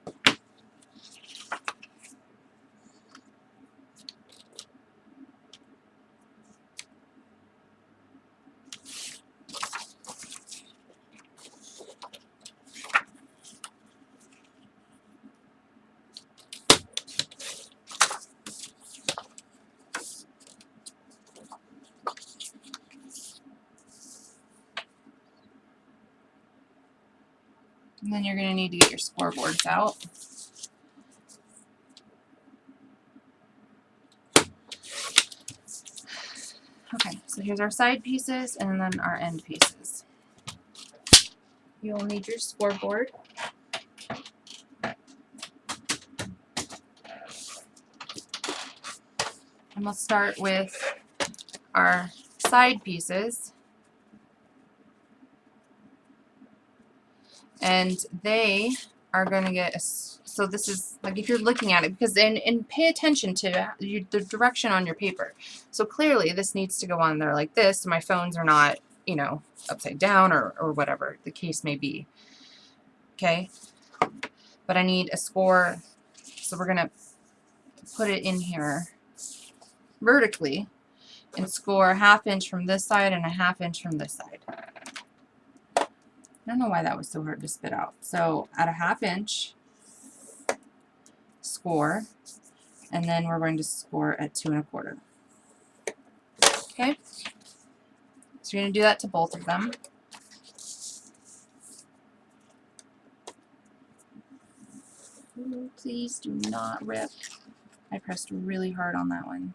And then you're going to need to get your scoreboards out. Okay, so here's our side pieces and then our end pieces. You'll need your scoreboard. And we'll start with our side pieces. And they are going to get, so this is, like, if you're looking at it, because and pay attention to the direction on your paper. So clearly this needs to go on there like this, so my phones are not, you know, upside down or whatever the case may be. Okay? But I need a score, so we're going to put it in here vertically and score 1/2 inch from this side and 1/2 inch from this side. I don't know why that was so hard to spit out. So at 1/2 inch, score, and then we're going to score at 2 1/4. Okay? So you're going to do that to both of them. Ooh, please do not rip. I pressed really hard on that one.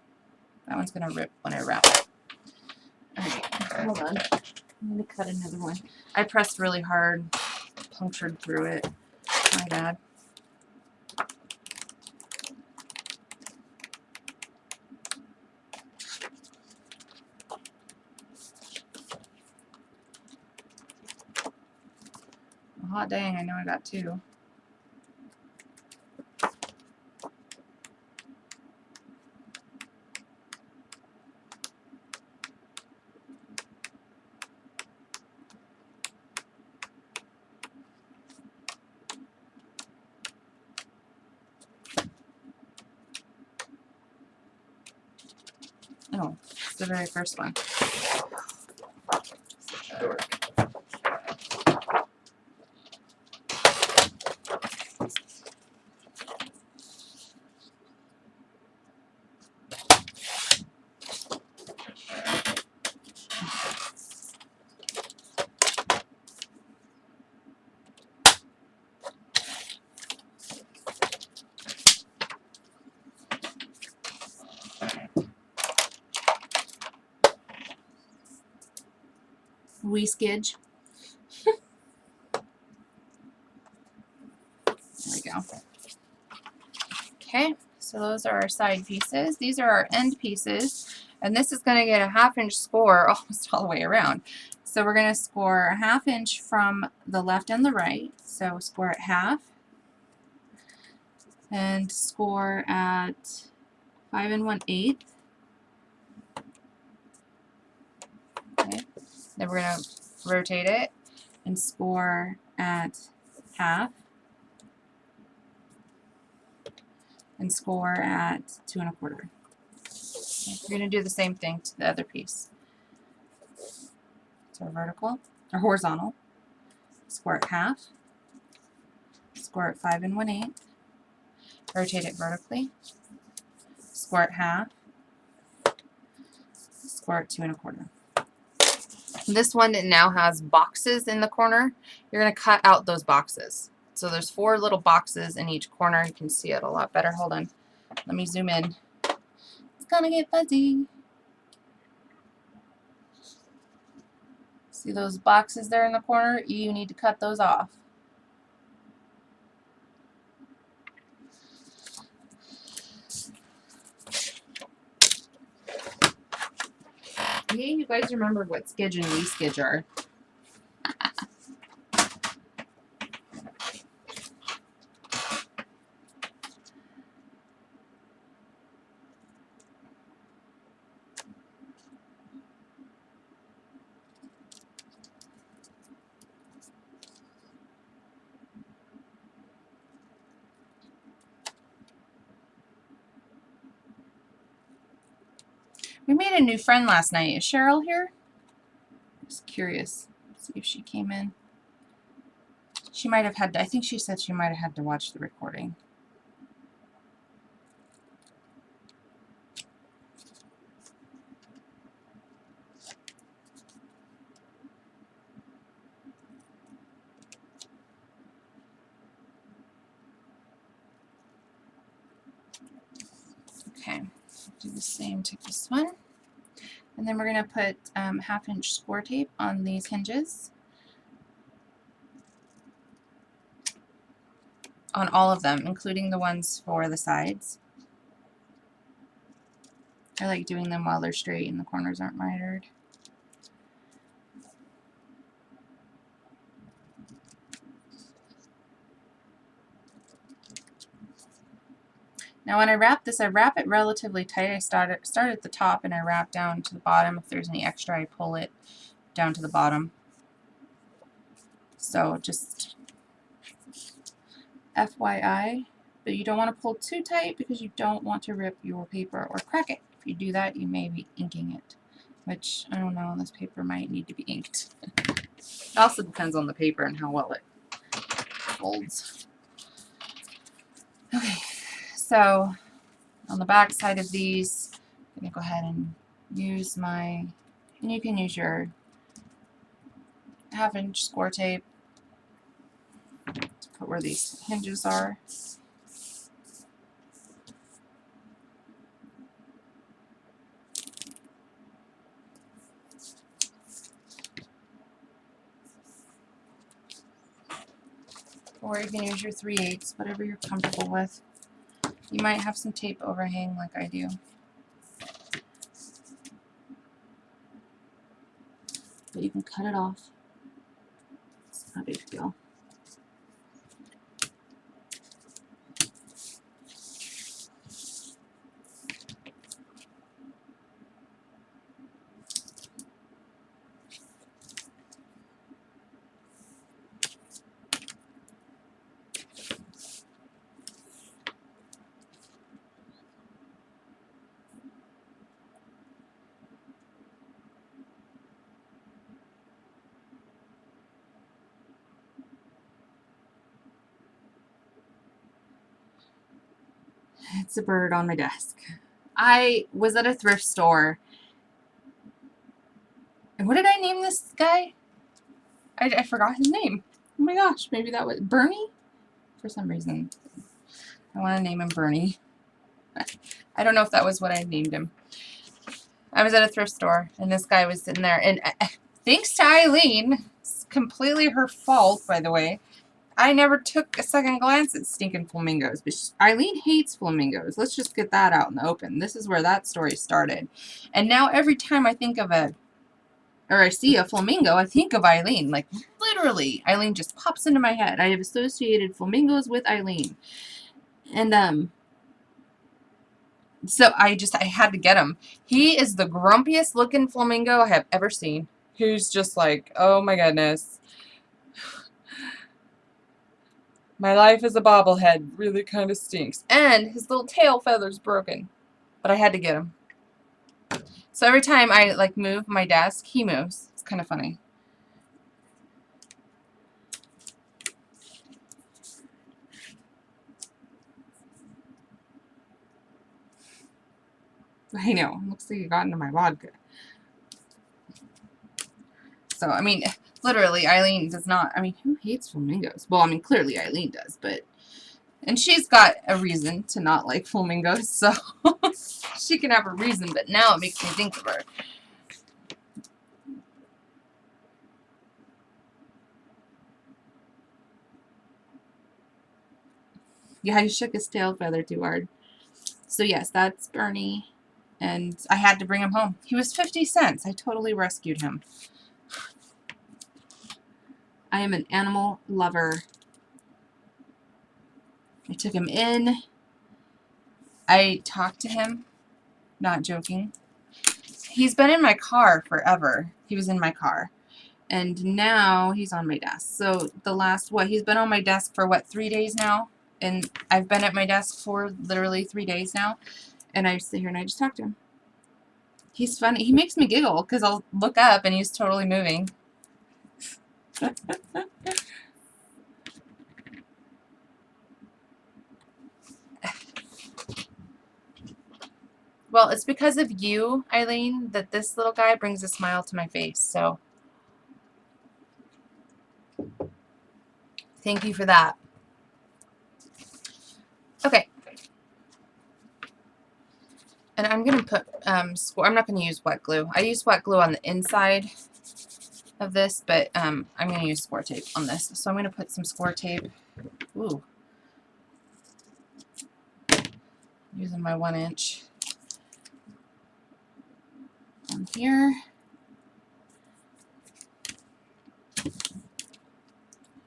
That one's going to rip when I wrap it. Okay, hold on. I'm going to cut another one. I pressed really hard, punctured through it. My bad. Well, hot dang, I know I got 2. Oh, it's the very first one. Wee skidge. There we go. Okay, so those are our side pieces. These are our end pieces, and this is going to get a 1/2 inch score almost all the way around. So we're going to score a 1/2 inch from the left and the right. So score at 1/2, and score at 5 1/8. Okay, then we're going to rotate it and score at 1/2. And score at 2 1/4. Okay, we're going to do the same thing to the other piece. So vertical or horizontal, score at 1/2, score at 5 1/8, rotate it vertically, score at 1/2, score at 2 1/4. This one now has boxes in the corner. You're going to cut out those boxes. So there's 4 little boxes in each corner. You can see it a lot better. Hold on. Let me zoom in. It's going to get fuzzy. See those boxes there in the corner? You need to cut those off. Hey, you guys remember what skidge and wee skidge are. We made a new friend last night. Is Cheryl here? Just curious. See if she came in. She might have had to, I think she said she might have had to watch the recording. Okay, do the same to this one. And then we're going to put 1/2 inch score tape on these hinges. On all of them, including the ones for the sides. I like doing them while they're straight and the corners aren't mitered. Now when I wrap this, I wrap it relatively tight. I start at the top and I wrap down to the bottom. If there's any extra, I pull it down to the bottom. So just FYI, but you don't want to pull too tight because you don't want to rip your paper or crack it. If you do that, you may be inking it, which I don't know, this paper might need to be inked. It also depends on the paper and how well it folds. Okay, so on the back side of these, I'm going to go ahead and use my, and you can use your 1/2 inch score tape to put where these hinges are. Or you can use your 3/8, whatever you're comfortable with. You might have some tape overhang like I do. But you can cut it off. It's not a big deal. It's a bird on my desk. I was at a thrift store. And what did I name this guy? I forgot his name. Oh my gosh, maybe that was Bernie? For some reason. I want to name him Bernie. I don't know if that was what I named him. I was at a thrift store, and this guy was sitting there. And thanks to Eileen, it's completely her fault, by the way, I never took a second glance at stinking flamingos. But Eileen hates flamingos. Let's just get that out in the open. This is where that story started. And now every time I think of I see a flamingo, I think of Eileen. Like, literally, Eileen just pops into my head. I have associated flamingos with Eileen. And, so I had to get him. He is the grumpiest looking flamingo I have ever seen. He's just like, oh my goodness. My life as a bobblehead really kind of stinks. And his little tail feather's broken. But I had to get him. So every time I, like, move my desk, he moves. It's kind of funny. I know. It looks like it got into my vodka. So, I mean, literally, Eileen does not... I mean, who hates flamingos? Well, I mean, clearly Eileen does, but... And she's got a reason to not like flamingos, so she can have a reason, but now it makes me think of her. Yeah, he shook his tail feather too hard. So yes, that's Bernie. And I had to bring him home. He was 50 cents. I totally rescued him. I am an animal lover. I took him in. I talked to him. Not joking. He's been in my car forever. He was in my car. And now he's on my desk. So the last, he's been on my desk for 3 days now? And I've been at my desk for literally 3 days now. And I sit here and I just talk to him. He's funny. He makes me giggle because I'll look up and he's totally moving. Well, it's because of you, Eileen, that this little guy brings a smile to my face. So thank you for that. Okay. And I'm going to put, I'm not going to use wet glue. I use wet glue on the inside of this, but I'm going to use score tape on this. So I'm going to put some score tape. Ooh. Using my 1-inch on here.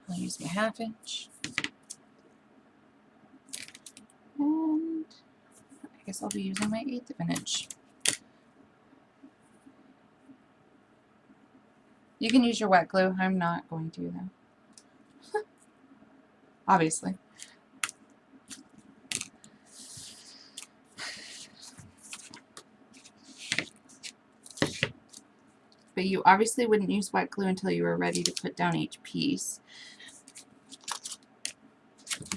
I'll use my 1/2-inch. And I guess I'll be using my 1/8 of an inch. You can use your wet glue. I'm not going to, though. Obviously. But you obviously wouldn't use wet glue until you were ready to put down each piece,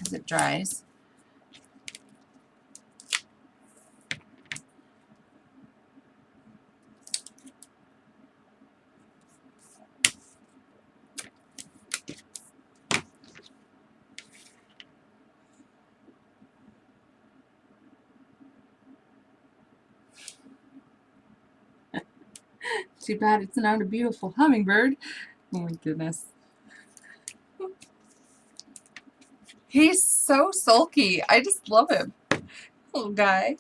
as it dries. Too bad it's not a beautiful hummingbird. Oh my goodness. He's so sulky. I just love him. Little guy.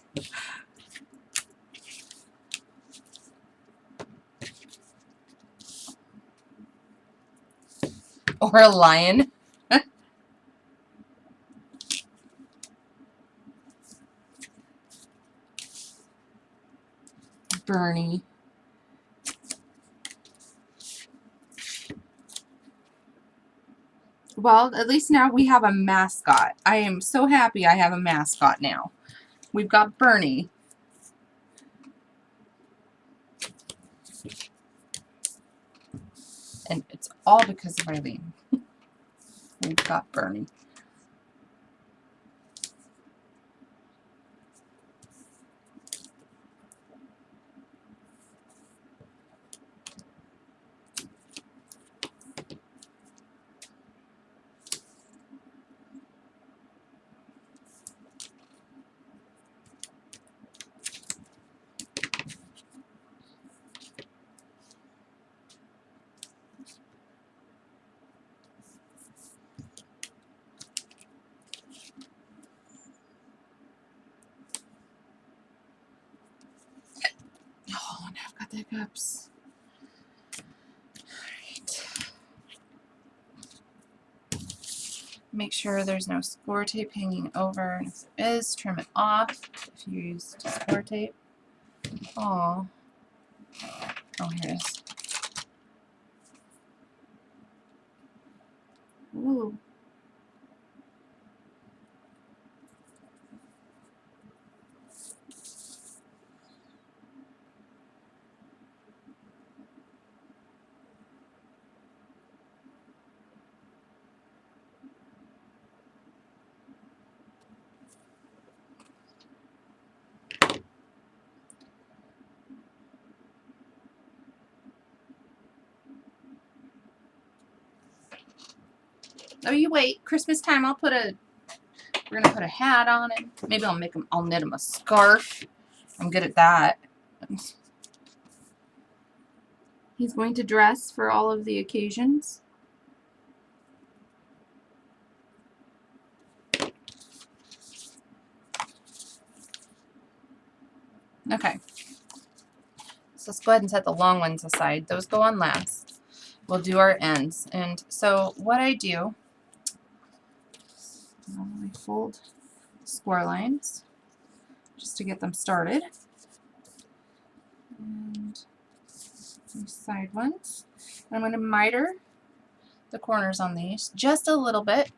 Or a lion. Bernie. Well, at least now we have a mascot. I am so happy I have a mascot now. We've got Bernie. And it's all because of Eileen. We've got Bernie. the hiccups. Alright. Make sure there's no score tape hanging over, and if there is, trim it off if you used score tape. Oh, here it is. Ooh. Oh, you wait. Christmas time, we're gonna put a hat on it. Maybe I'll knit him a scarf. I'm good at that. He's going to dress for all of the occasions. Okay. So let's go ahead and set the long ones aside. Those go on last. We'll do our ends. And so what I do, I fold score lines just to get them started. And these side ones. And I'm going to miter the corners on these just a little bit.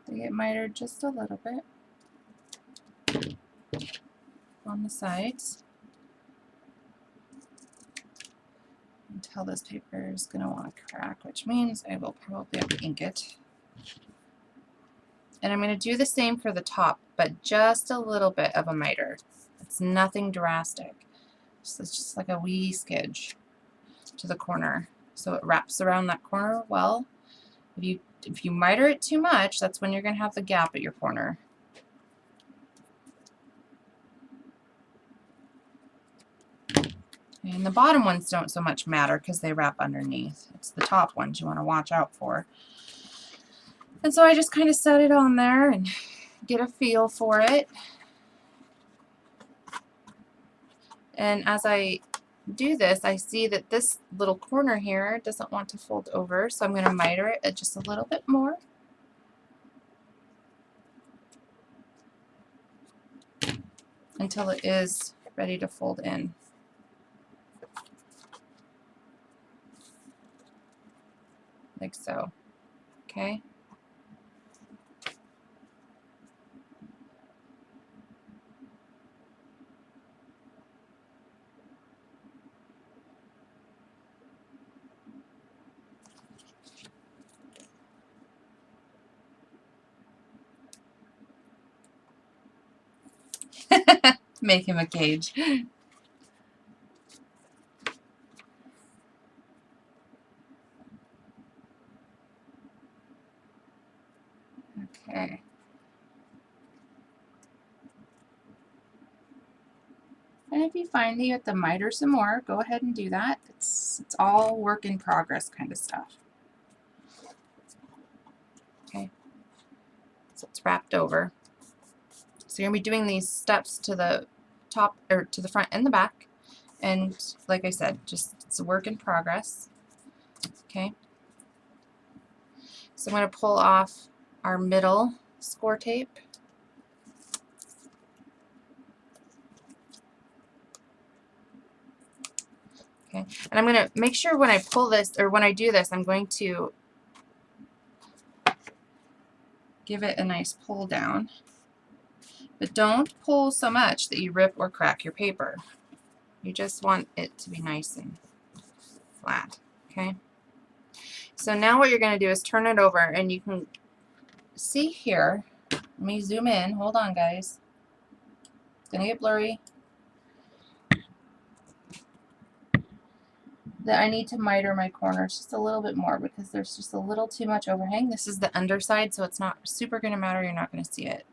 They get mitered just a little bit on the sides. Until this paper is going to want to crack, which means I will probably have to ink it. And I'm going to do the same for the top, but just a little bit of a miter. It's nothing drastic. So it's just like a wee skidge to the corner. So it wraps around that corner well. If you miter it too much, that's when you're going to have the gap at your corner. And the bottom ones don't so much matter because they wrap underneath. It's the top ones you want to watch out for. And so I just kind of set it on there and get a feel for it. And as I do this, I see that this little corner here doesn't want to fold over, so I'm going to miter it just a little bit more. Until it is ready to fold in. Like so. Okay? Make him a cage. Okay. And if you find that you have to miter some more, go ahead and do that. It's all work in progress kind of stuff. Okay. So it's wrapped over. So you're going to be doing these steps to the top, or to the front and the back. And like I said, just it's a work in progress. Okay. So I'm going to pull off our middle score tape. Okay. And I'm going to make sure when I pull this, or when I do this, I'm going to give it a nice pull down. But don't pull so much that you rip or crack your paper. You just want it to be nice and flat. Okay. So now what you're going to do is turn it over, and you can see here. Let me zoom in. Hold on, guys. It's going to get blurry. That I need to miter my corners just a little bit more because there's just a little too much overhang. This is the underside, so it's not super going to matter. You're not going to see it.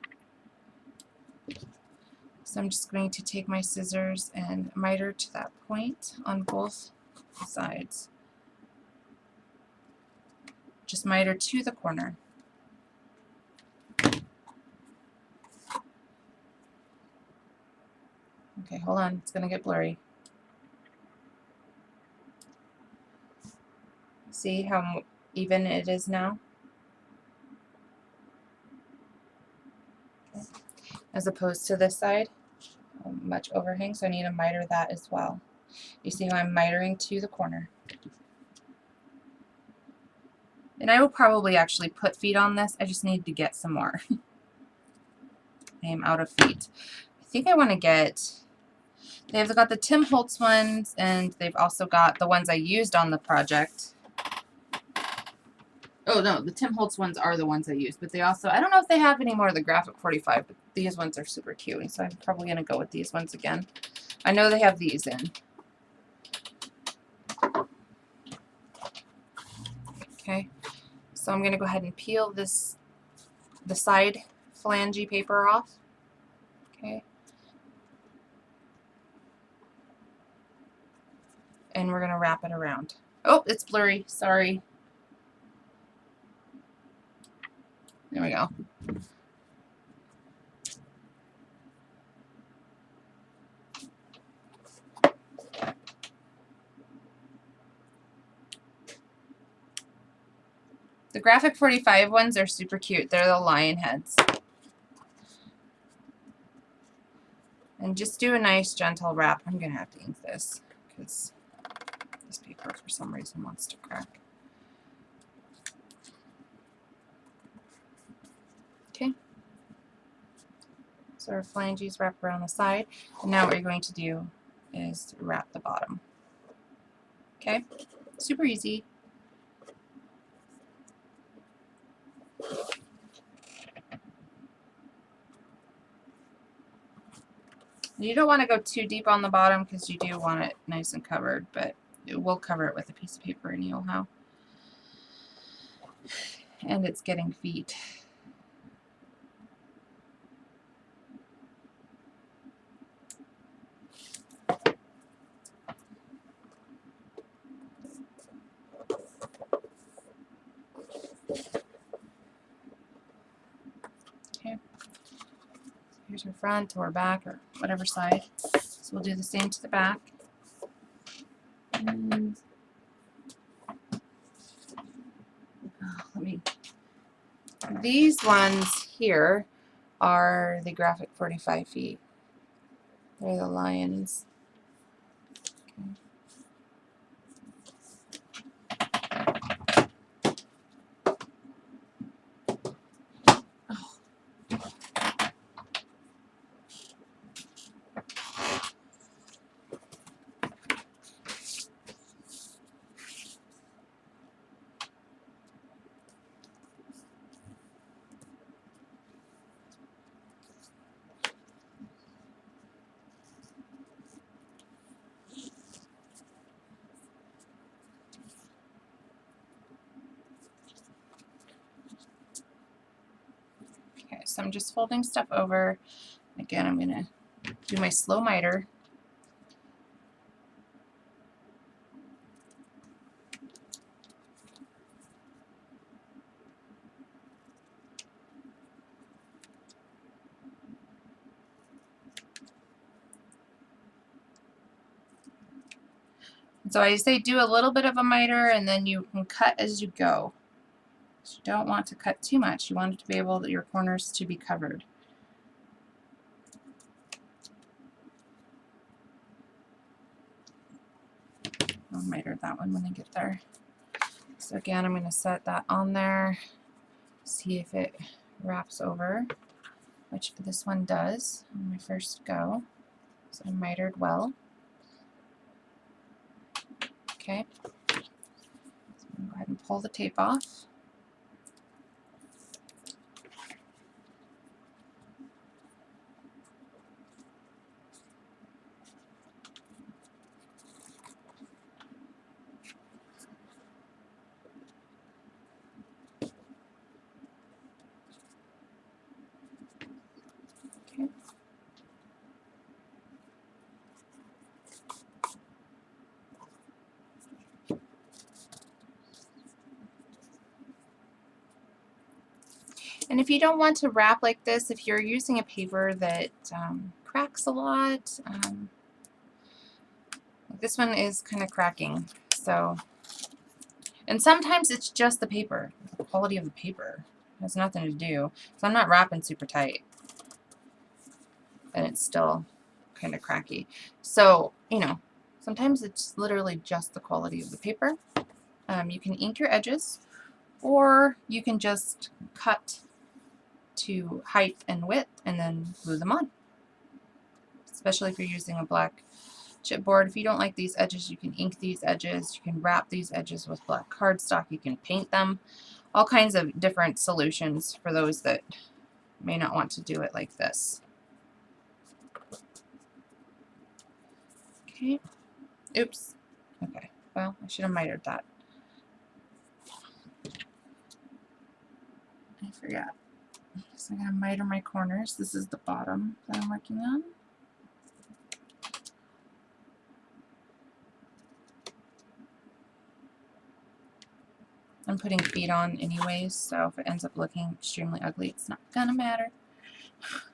So I'm just going to take my scissors and miter to that point on both sides. Just miter to the corner. Okay, hold on. It's going to get blurry. See how even it is now? Okay. As opposed to this side, much overhang, so I need to miter that as well. You see how I'm mitering to the corner. And I will probably actually put feet on this. I just need to get some more. I am out of feet. I think I want to get, they've got the Tim Holtz ones, and they've also got the ones I used on the project. Oh no, the Tim Holtz ones are the ones I used, but they also, I don't know if they have any more of the Graphic 45, but these ones are super cute, and so I'm probably going to go with these ones again. I know they have these in. Okay, so I'm going to go ahead and peel this, the side flangey paper off. Okay. And we're going to wrap it around. Oh, it's blurry. Sorry. There we go. The Graphic 45 ones are super cute. They're the lion heads. And just do a nice gentle wrap. I'm going to have to ink this because this paper for some reason wants to crack. Okay. So our flanges wrap around the side. And now what you're going to do is wrap the bottom. Okay? Super easy. You don't want to go too deep on the bottom because you do want it nice and covered, but we'll cover it with a piece of paper anyhow. And it's getting feet. Okay. Here's her front or back or whatever side. So we'll do the same to the back. And these ones here are the Graphic 45 feet. They're the lions. Okay. Okay, so I'm just folding stuff over. Again, I'm going to do my slow miter. So I say do a little bit of a miter and then you can cut as you go. So you don't want to cut too much. You want it to be able, your corners to be covered. I'll miter that one when I get there. So again, I'm going to set that on there, see if it wraps over, which this one does on my first go. So I mitered well. Okay, so I'm going to go ahead and pull the tape off. Okay. And if you don't want to wrap like this, if you're using a paper that cracks a lot. This one is kind of cracking. So, and sometimes it's just the paper. The quality of the paper has nothing to do. So I'm not wrapping super tight. And it's still kind of cracky. So, you know, sometimes it's literally just the quality of the paper. You can ink your edges, or you can just cut to height and width and then glue them on. Especially if you're using a black chipboard. If you don't like these edges, you can ink these edges. You can wrap these edges with black cardstock. You can paint them. All kinds of different solutions for those that may not want to do it like this. Okay. Oops. Okay. Well, I should have mitered that. I forgot. So I'm going to miter my corners. This is the bottom that I'm working on. I'm putting feet on anyways, so if it ends up looking extremely ugly, it's not going to matter.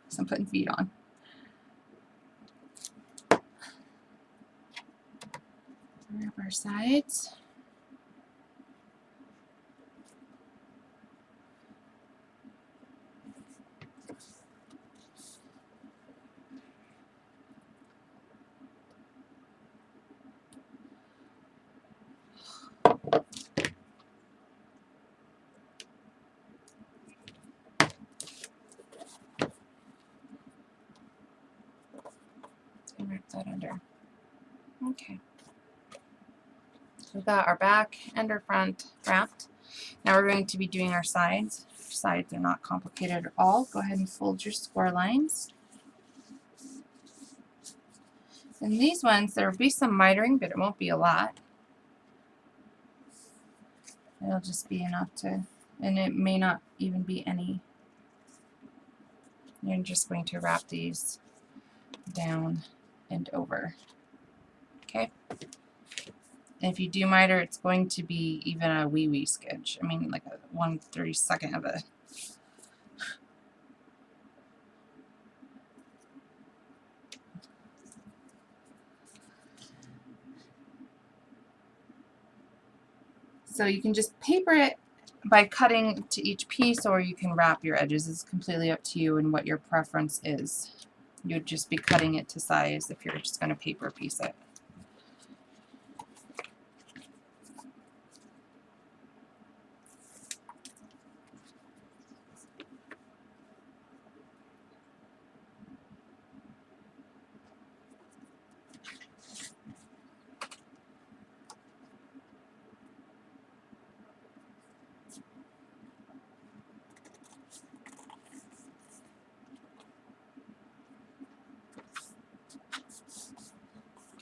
So I'm putting feet on. Wrap our sides. And wrap that under. Okay. So we've got our back and our front wrapped. Now we're going to be doing our sides. Sides are not complicated at all. Go ahead and fold your score lines. And these ones, there will be some mitering, but it won't be a lot. It'll just be enough to, and it may not even be any. You're just going to wrap these down and over. Okay? And if you do miter, it's going to be even a wee sketch. I mean, like a 1/32 of a. So you can just paper it by cutting to each piece, or you can wrap your edges. It's completely up to you and what your preference is. You'd just be cutting it to size if you're just going to paper piece it.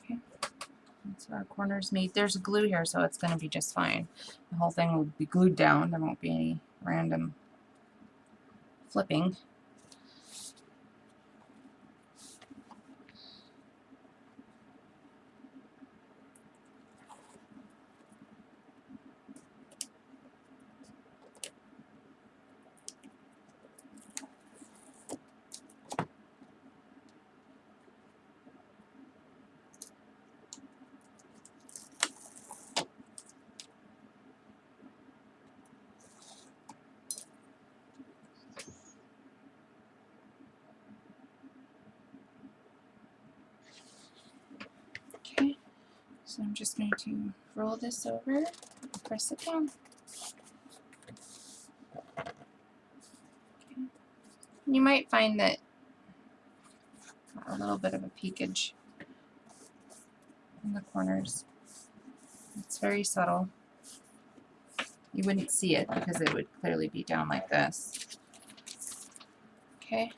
Okay. So our corners meet. There's glue here, so it's going to be just fine. The whole thing will be glued down. There won't be any random flipping. Okay, so I'm just going to roll this over and press it down. Okay. You might find that a little bit of a peakage in the corners. It's very subtle. You wouldn't see it because it would clearly be down like this. Okay,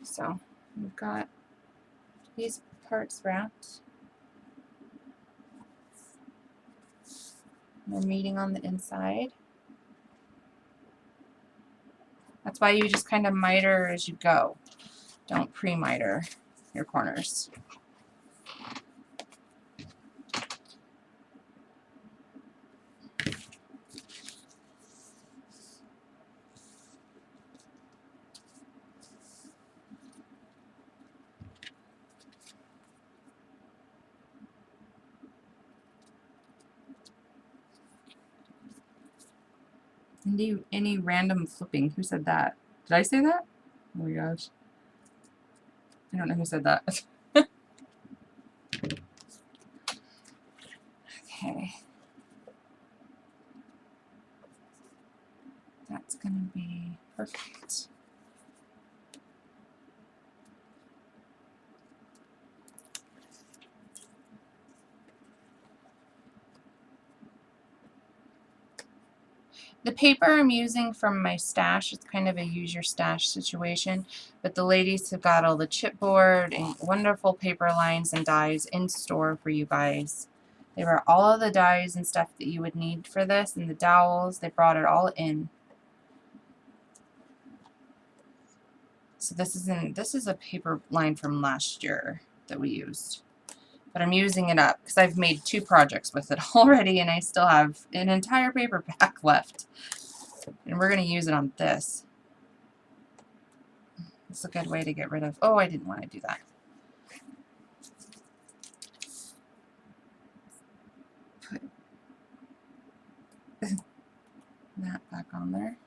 so we've got these parts wrapped. They're meeting on the inside. That's why you just kind of miter as you go. Don't pre-miter your corners. Any random flipping. Who said that? Did I say that? Oh my gosh. I don't know who said that. Okay. That's gonna be perfect. The paper I'm using from my stash, it's kind of a use your stash situation, but the ladies have got all the chipboard and wonderful paper lines and dies in store for you guys. They brought all of the dies and stuff that you would need for this, and the dowels, they brought it all in. So this is a paper line from last year that we used. But I'm using it up because I've made 2 projects with it already, and I still have an entire paper pack left. And we're going to use it on this. It's a good way to get rid of... Oh, I didn't want to do that. Put that back on there.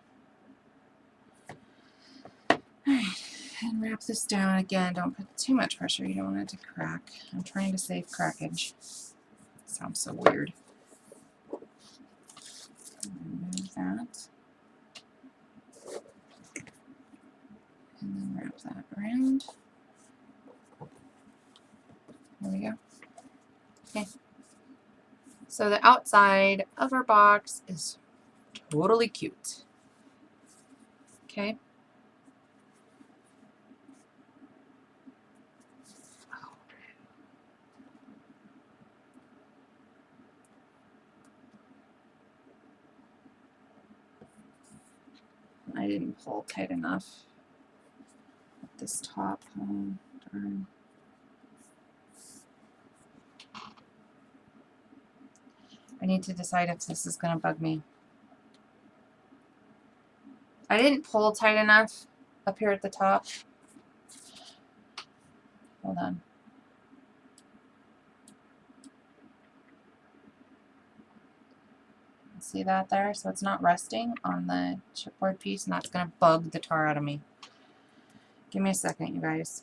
Alright, and wrap this down again. Don't put too much pressure. You don't want it to crack. I'm trying to save crackage. Sounds so weird. Remove that. And then wrap that around. There we go. Okay. So the outside of our box is totally cute. Okay. I didn't pull tight enough at this top. Oh, darn. I need to decide if this is going to bug me. I didn't pull tight enough up here at the top. Hold on. See that there? So it's not resting on the chipboard piece, and that's going to bug the tar out of me. Give me a second, you guys.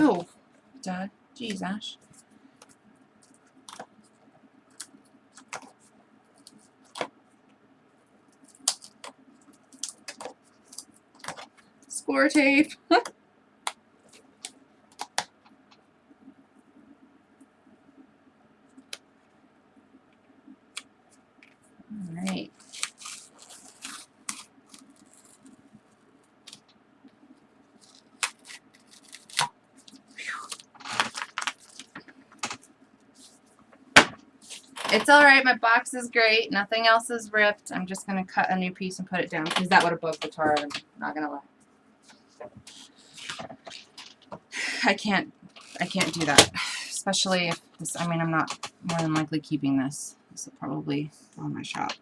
Oh, duh. Jeez, Ash. Score tape. Alright. It's alright, my box is great. Nothing else is ripped. I'm just going to cut a new piece and put it down because that would have bugged the tar out of me. Not going to lie. I can't do that. Especially if this, I mean, I'm not more than likely keeping this. This will probably go in my shop.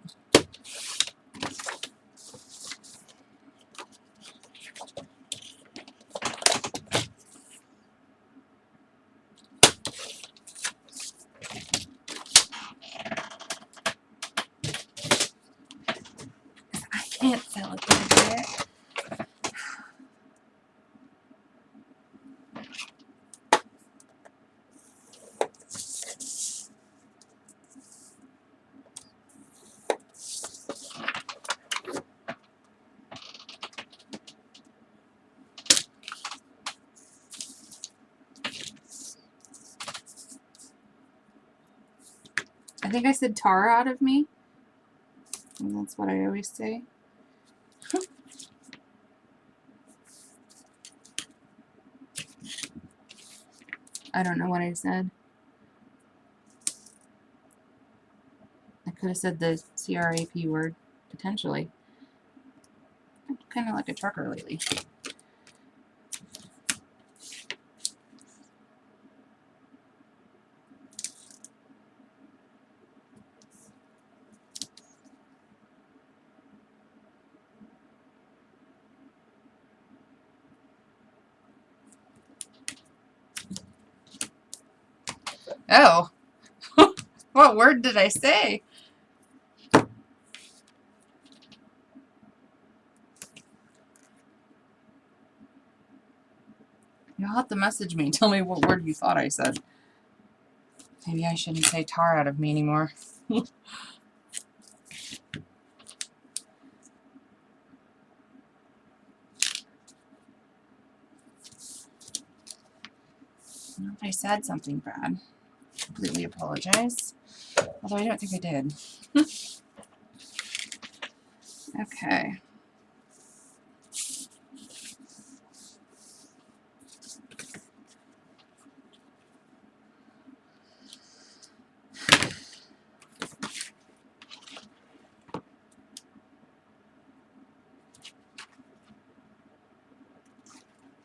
I can't sell it yet. I think I said tar out of me. And that's what I always say. I don't know what I said. I could have said the CRAP word, potentially. I'm kind of like a trucker lately. Oh, what word did I say? You'll have to message me and tell me what word you thought I said. Maybe I shouldn't say tar out of me anymore. I don't know if I said something bad. Completely apologize. Although I don't think I did. Okay.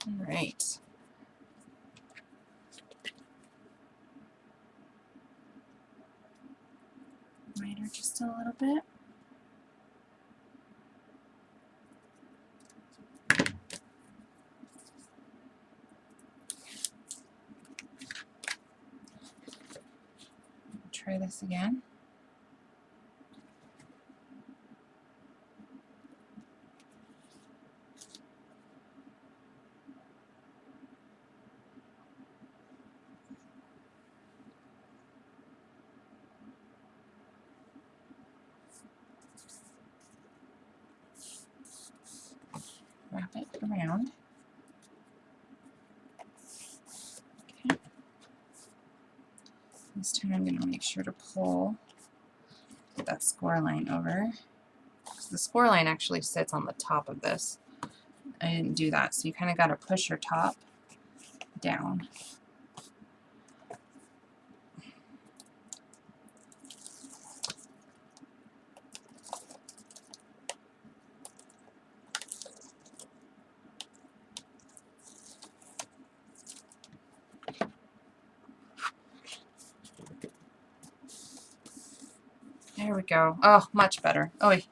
All right. Lighter just a little bit. Try this again. Wrap it around. Okay. This time I'm going to make sure to pull that score line over. The score line actually sits on the top of this. I didn't do that, so you kind of got to push your top down. There we go. Oh, much better. Oh, I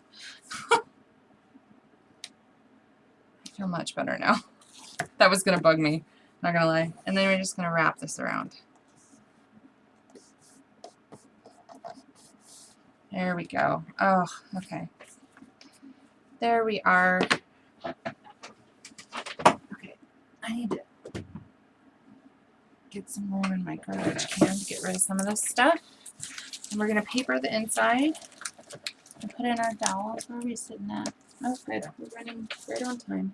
feel much better now. That was going to bug me, not going to lie. And then we're just going to wrap this around. There we go. Oh, okay. There we are. Okay, I need to get some room in my garbage can to get rid of some of this stuff. And we're going to paper the inside and put in our dowels. Where are we sitting at? Oh, good. We're running right on time.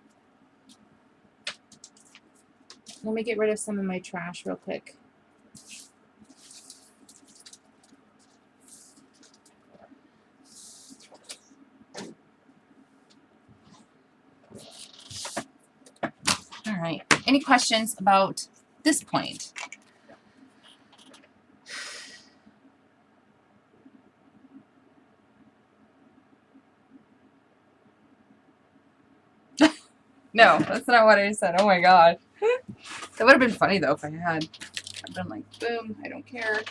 Let me get rid of some of my trash real quick. All right. Any questions about this point? No, that's not what I said. Oh my god. That would have been funny though if I had. I've been like, boom, I don't care.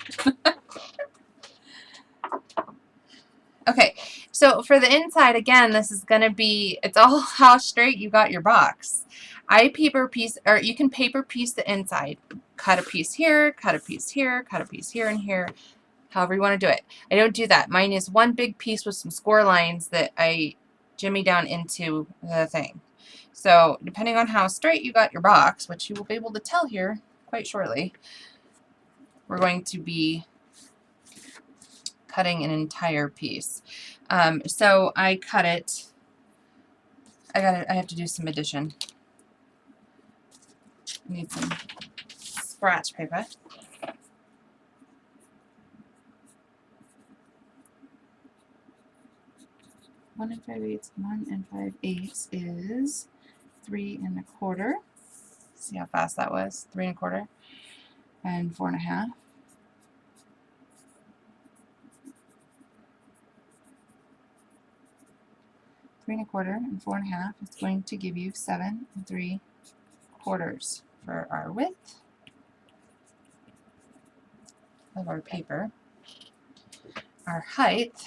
Okay, so for the inside, again, this is going to be, it's all how straight you got your box. I paper piece, or you can paper piece the inside. Cut a piece here, cut a piece here, cut a piece here and here, however you want to do it. I don't do that. Mine is one big piece with some score lines that I jimmy down into the thing. So depending on how straight you got your box, which you will be able to tell here quite shortly, we're going to be cutting an entire piece. So I cut it. I have to do some addition. I need some scratch paper. 1 5/8, 1 5/8 is 3 1/4. See how fast that was? 3 1/4 and 4 1/2. 3 1/4 and 4 1/2 is going to give you 7 3/4 for our width of our paper. Our height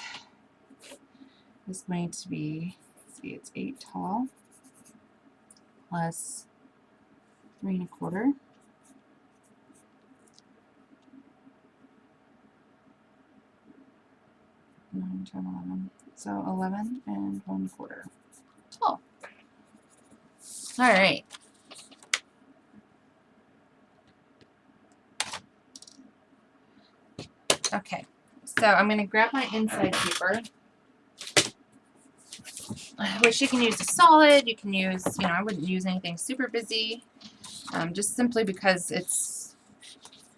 is going to be, see, it's 8 tall plus 3 1/4. 9, 10, 11. So 11 1/4 tall. All right. Okay. So I'm going to grab my inside paper, which you can use a solid. You can use, I wouldn't use anything super busy, just simply because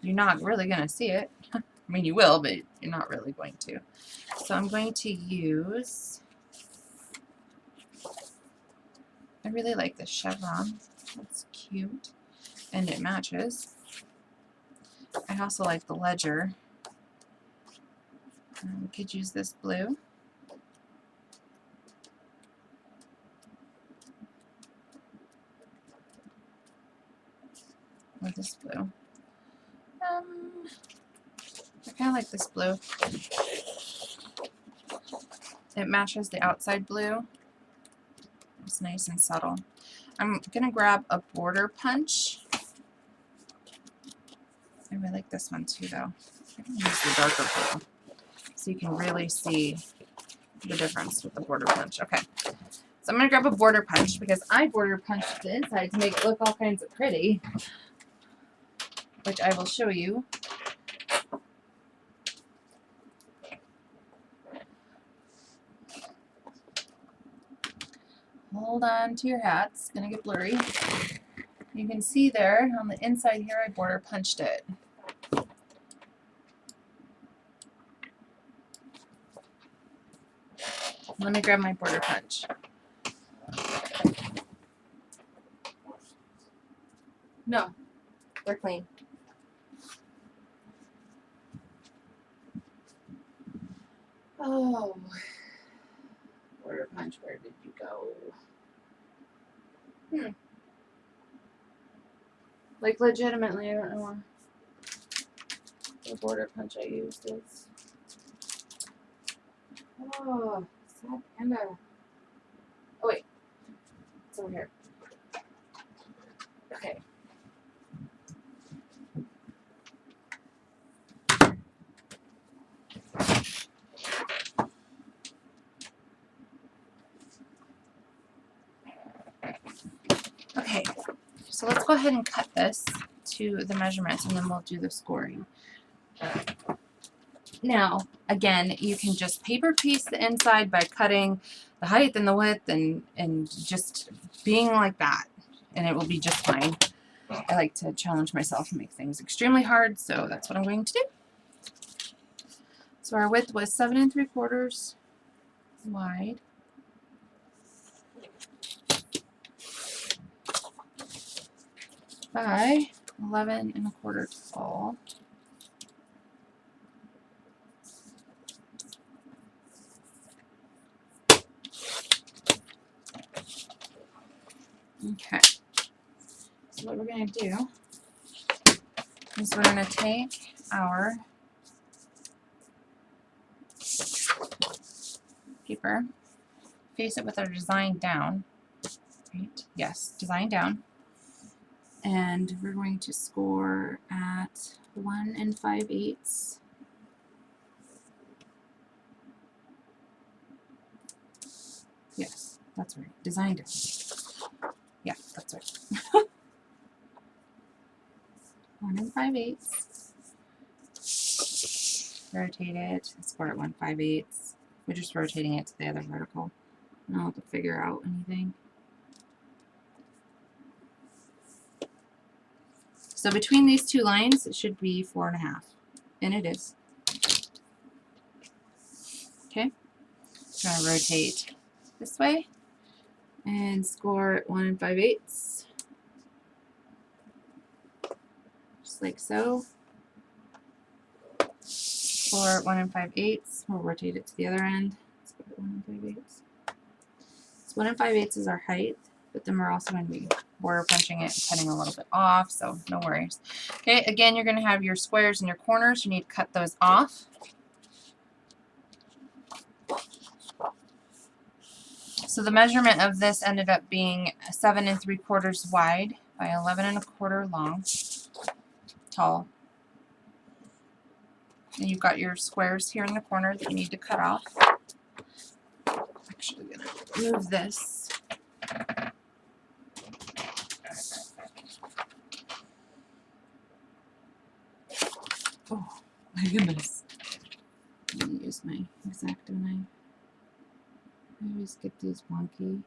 you're not really going to see it. I mean, you will, but you're not really going to. So I'm going to use, I really like this chevron. It's cute, and it matches. I also like the ledger. We could use this blue. Or this blue. I kind of like this blue. It matches the outside blue. It's nice and subtle. I'm going to grab a border punch. I really like this one too, though. I'm going to use the darker blue so you can really see the difference with the border punch. Okay, so I'm going to grab a border punch because I border punched the inside to make it look all kinds of pretty, which I will show you. Hold on to your hats, it's going to get blurry. You can see there on the inside here I border punched it. Let me grab my border punch. No, they're clean. Oh, border punch, where did you go? Like, legitimately, I don't know what border punch I used is. Oh, sad panda. Oh, wait. It's over here. Okay. Okay, so let's go ahead and cut this to the measurements and then we'll do the scoring. Now, again, you can just paper piece the inside by cutting the height and the width and just being like that, and it will be just fine. I like to challenge myself and make things extremely hard, so that's what I'm going to do. So our width was 7 3/4 wide. By 11 1/4 tall. Okay, so what we're going to do is we're going to take our paper, face it with our design down, right? Yes, design down. And we're going to score at 1 5/8. Yes, that's right. Design down. Yeah, that's right. 1 5/8. Rotate it. Score at 1 5/8. We're just rotating it to the other vertical. I don't have to figure out anything. So between these two lines, it should be 4 1/2, and it is. Okay, I'm going to rotate this way and score it 1 5/8, just like so. Score 1 5/8. We'll rotate it to the other end. Score it 1 5/8. So 1 5/8 is our height, but then we're also going to be border punching it and cutting a little bit off, so no worries. Okay, again, you're going to have your squares and your corners. You need to cut those off. So the measurement of this ended up being 7 3/4 wide by 11 1/4 long, tall. And you've got your squares here in the corner that you need to cut off. I'm actually going to move this. Oh my goodness. I'm going to use my X-Acto knife. I always get these wonky.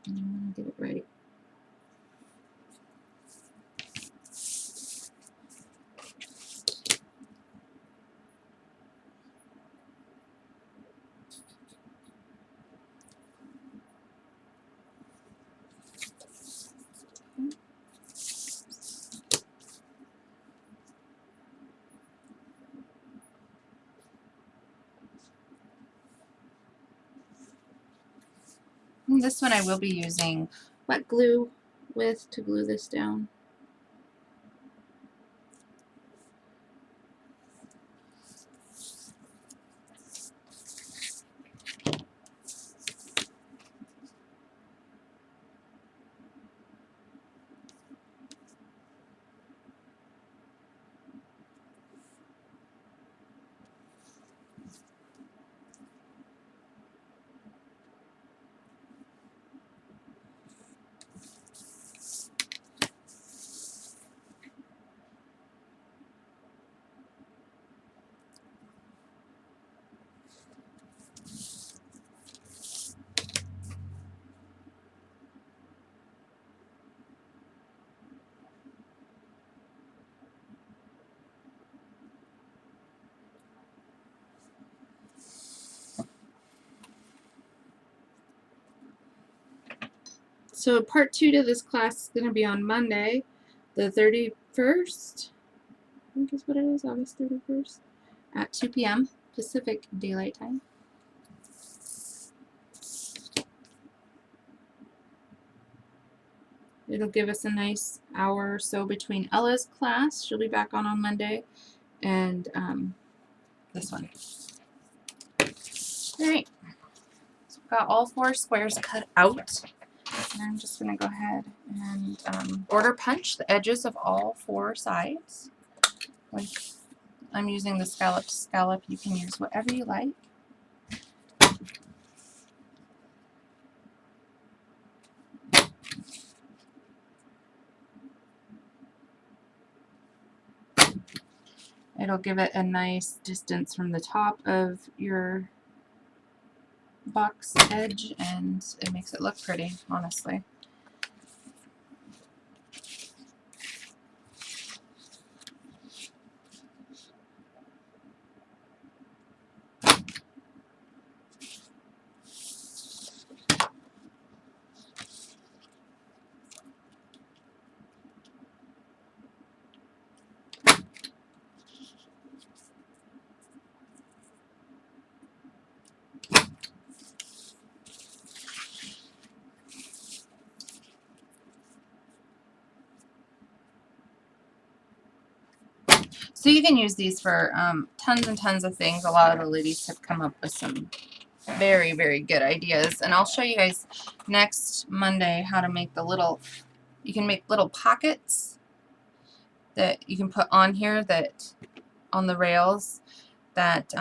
And I want to get it right. And this one I will be using wet glue with to glue this down. So part 2 to this class is going to be on Monday, the 31st, I think is what it is, August 31st, at 2 p.m. Pacific Daylight Time. It'll give us a nice hour or so between Ella's class, she'll be back on Monday, and this one. Alright, so we've got all 4 squares cut out. And I'm just going to go ahead and border punch the edges of all 4 sides. Like I'm using the scallop to scallop. You can use whatever you like. It'll give it a nice distance from the top of your box edge, and it makes it look pretty, honestly. So you can use these for tons and tons of things. A lot of the ladies have come up with some very, very good ideas. And I'll show you guys next Monday how to make the little, you can make little pockets that you can put on here, that on the rails that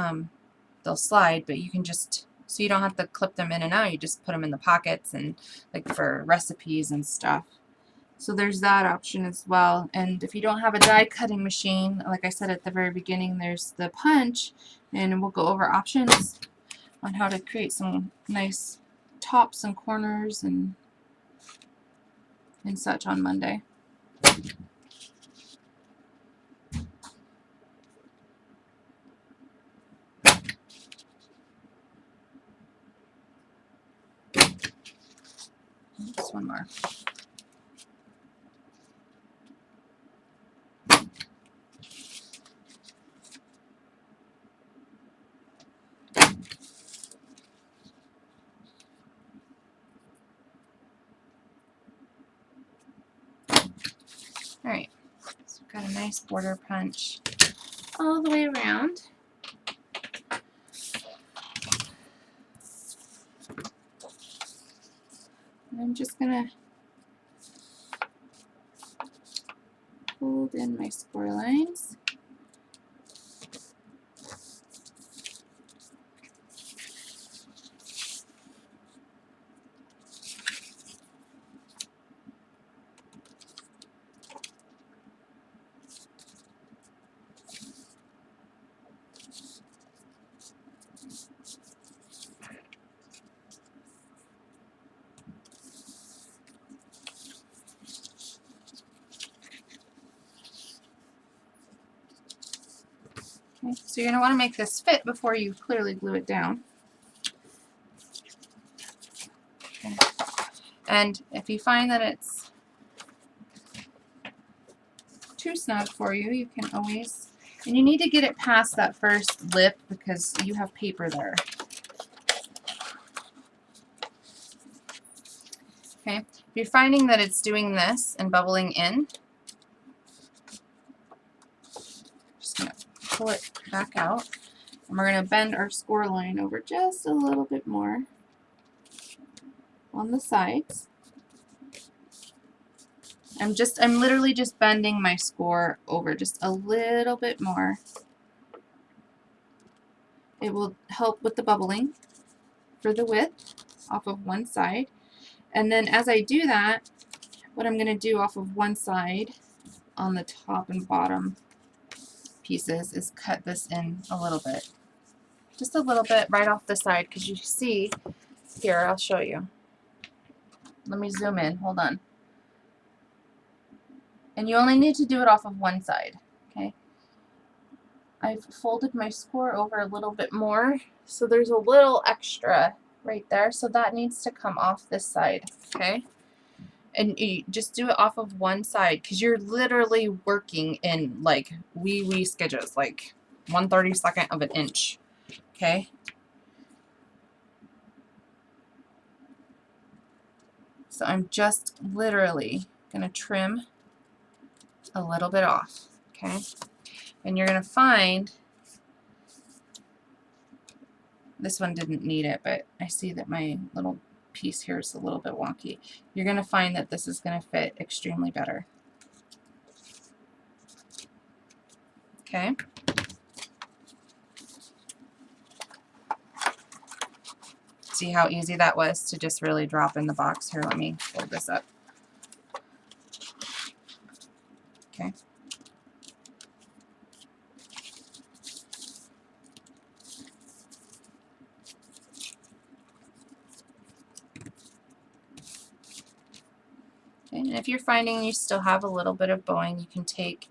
they'll slide, but you can just, so you don't have to clip them in and out, you just put them in the pockets, and like for recipes and stuff. So there's that option as well. And if you don't have a die cutting machine, like I said at the very beginning, there's the punch, and we'll go over options on how to create some nice tops and corners and such on Monday. Just one more. All right, so we've got a nice border punch all the way around. And I'm just gonna fold in my score lines. Okay, so you're going to want to make this fit before you clearly glue it down. Okay. And if you find that it's too snug for you, you can always, and you need to get it past that first lip because you have paper there. Okay, if you're finding that it's doing this and bubbling in, just going to pull it back out. And we're going to bend our score line over just a little bit more on the sides. I'm literally just bending my score over just a little bit more. It will help with the bubbling for the width off of one side. And then as I do that, what I'm going to do off of one side on the top and bottom pieces is cut this in a little bit. Just a little bit right off the side, because you see here, I'll show you. Let me zoom in, hold on. And you only need to do it off of one side, okay? I've folded my score over a little bit more, so there's a little extra right there, so that needs to come off this side, okay? And you just do it off of one side, because you're literally working in like wee skidges, like 1/32 of an inch, okay? So I'm just literally going to trim a little bit off, okay? And you're going to find, this one didn't need it, but I see that my little piece here is a little bit wonky. You're going to find that this is going to fit extremely better. Okay? See how easy that was to just really drop in the box? Here, let me fold this up. Okay. Okay, and if you're finding you still have a little bit of bowing, you can take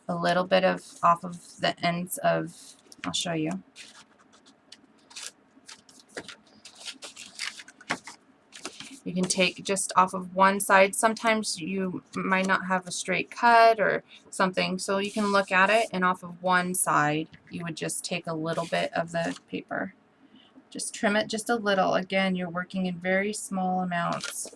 a little bit of off of the ends of, I'll show you. You can take just off of one side. Sometimes you might not have a straight cut or something, so you can look at it, and off of one side you would just take a little bit of the paper. Just trim it just a little. Again, you're working in very small amounts.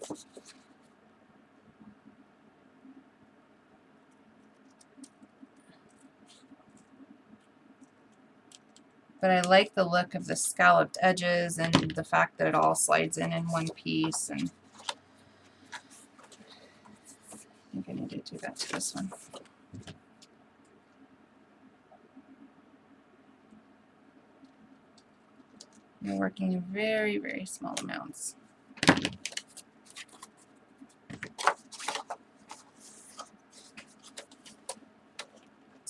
But I like the look of the scalloped edges and the fact that it all slides in one piece. And I think I need to do that to this one. You're working in very small amounts.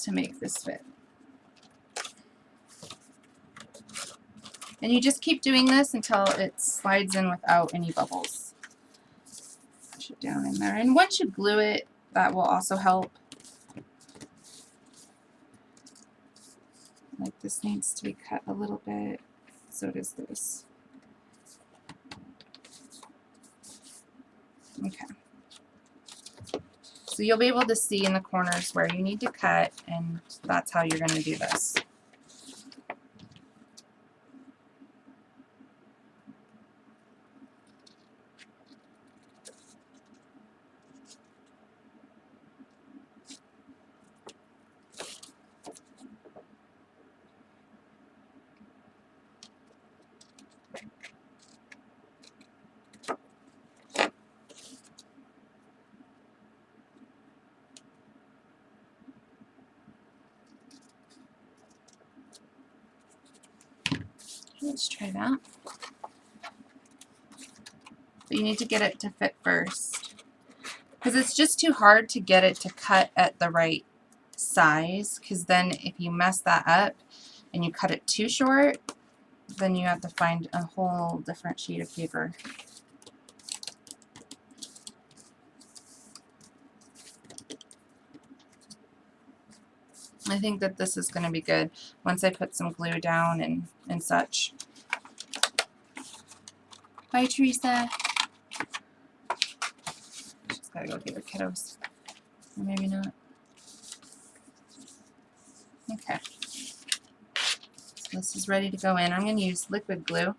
To make this fit. And you just keep doing this until it slides in without any bubbles. Push it down in there. And once you glue it, that will also help. Like this needs to be cut a little bit. So does this. Okay. So you'll be able to see in the corners where you need to cut, and that's how you're going to do this. Let's try that. But you need to get it to fit first, because it's just too hard to get it to cut at the right size, because then if you mess that up and you cut it too short, then you have to find a whole different sheet of paper. I think that this is going to be good once I put some glue down and such. Bye, Teresa. She's got to go get her kiddos. Or maybe not. Okay. So this is ready to go in. I'm going to use liquid glue.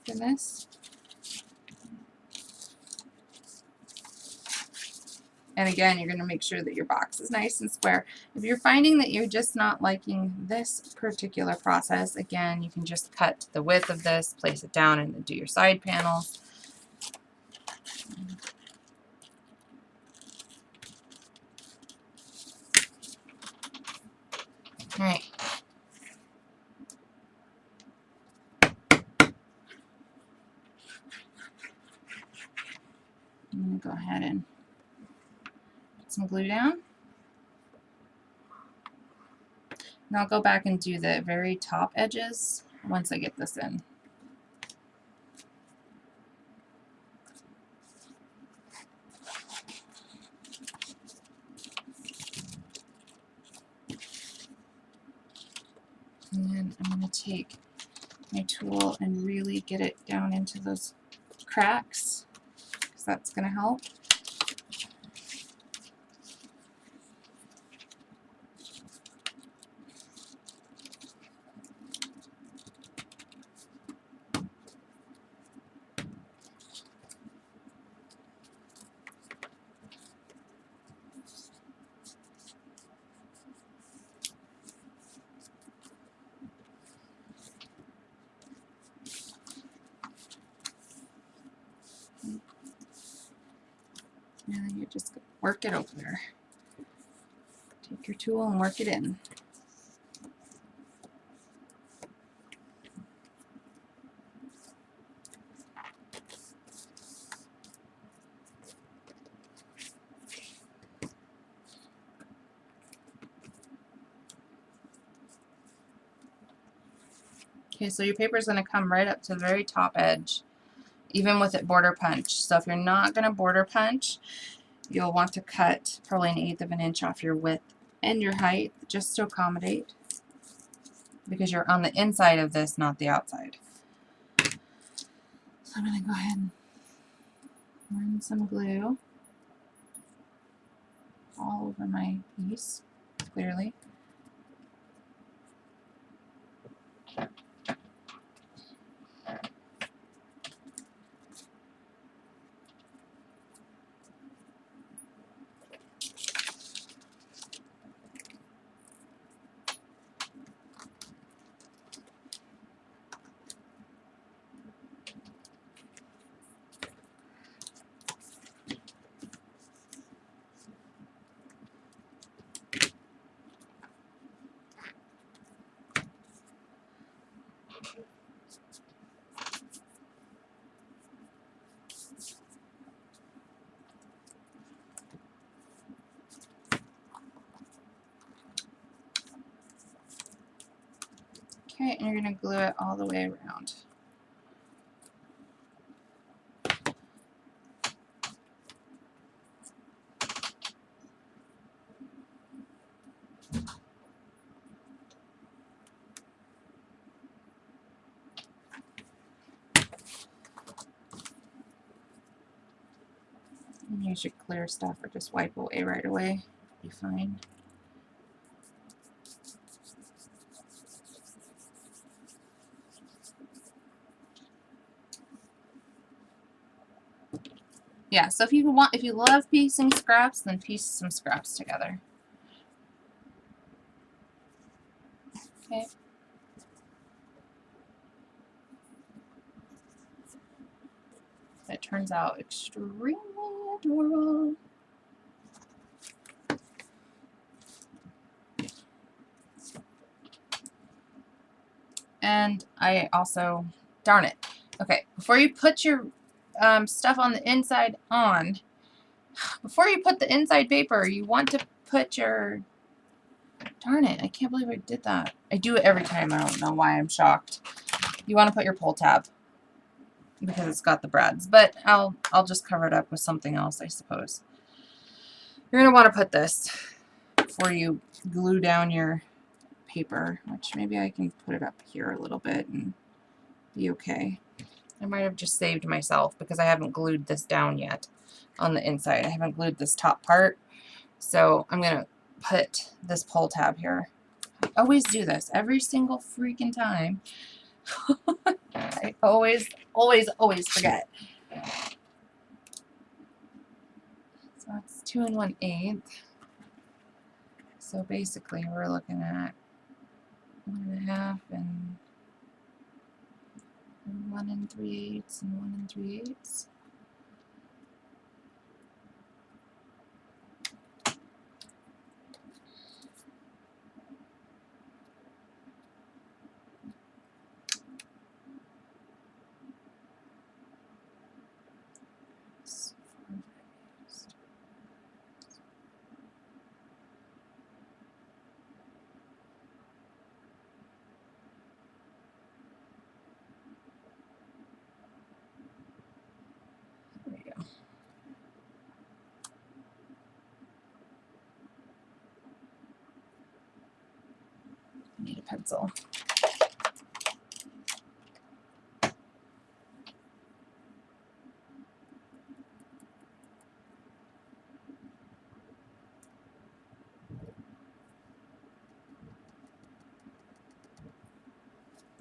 For this. And again, you're going to make sure that your box is nice and square. If you're finding that you're just not liking this particular process, again, you can just cut the width of this, place it down, and then do your side panels. All right. I'm going to go ahead and put some glue down. And I'll go back and do the very top edges once I get this in. And then I'm going to take my tool and really get it down into those cracks, because that's going to help. And then you just work it over. Take your tool and work it in. Okay, so your paper is going to come right up to the very top edge, even with it border punched. So if you're not going to border punch, you'll want to cut probably 1/8 of an inch off your width and your height, just to accommodate, because you're on the inside of this, not the outside. So I'm going to go ahead and run some glue all over my piece, clearly. Okay, and you're going to glue it all the way around. I should clear stuff or just wipe away right away. Be fine. Yeah, so if you love piecing scraps, then piece some scraps together. Okay. It turns out extremely adorable. And I also, darn it. Okay, before you put your stuff on the inside on, before you put the inside paper, you want to put your, darn it, I can't believe I did that. I do it every time. I don't know why I'm shocked. You want to put your pull tab because it's got the brads, but I'll just cover it up with something else, I suppose. You're going to want to put this before you glue down your paper, which maybe I can put it up here a little bit and be okay. I might have just saved myself because I haven't glued this down yet on the inside. I haven't glued this top part. So I'm going to put this pull tab here. I always do this every single freaking time. I always forget. So that's 2 1/8. So basically we're looking at 1 1/2 and 1 3/8 and 1 3/8. There you go. I need a pencil.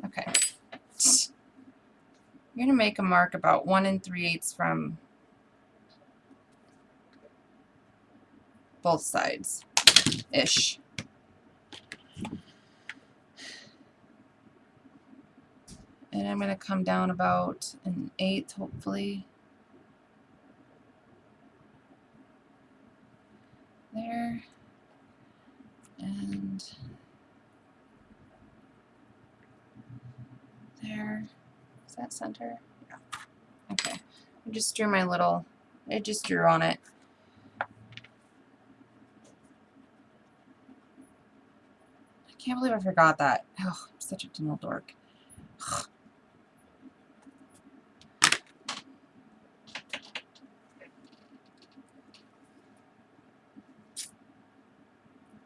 Okay. You're going to make a mark about 1 3/8 from both sides, ish. And I'm going to come down about 1/8, hopefully. There. And there. Is that center? Yeah. Okay. I just drew my little, I just drew on it. I can't believe I forgot that. Oh, I'm such a little dork.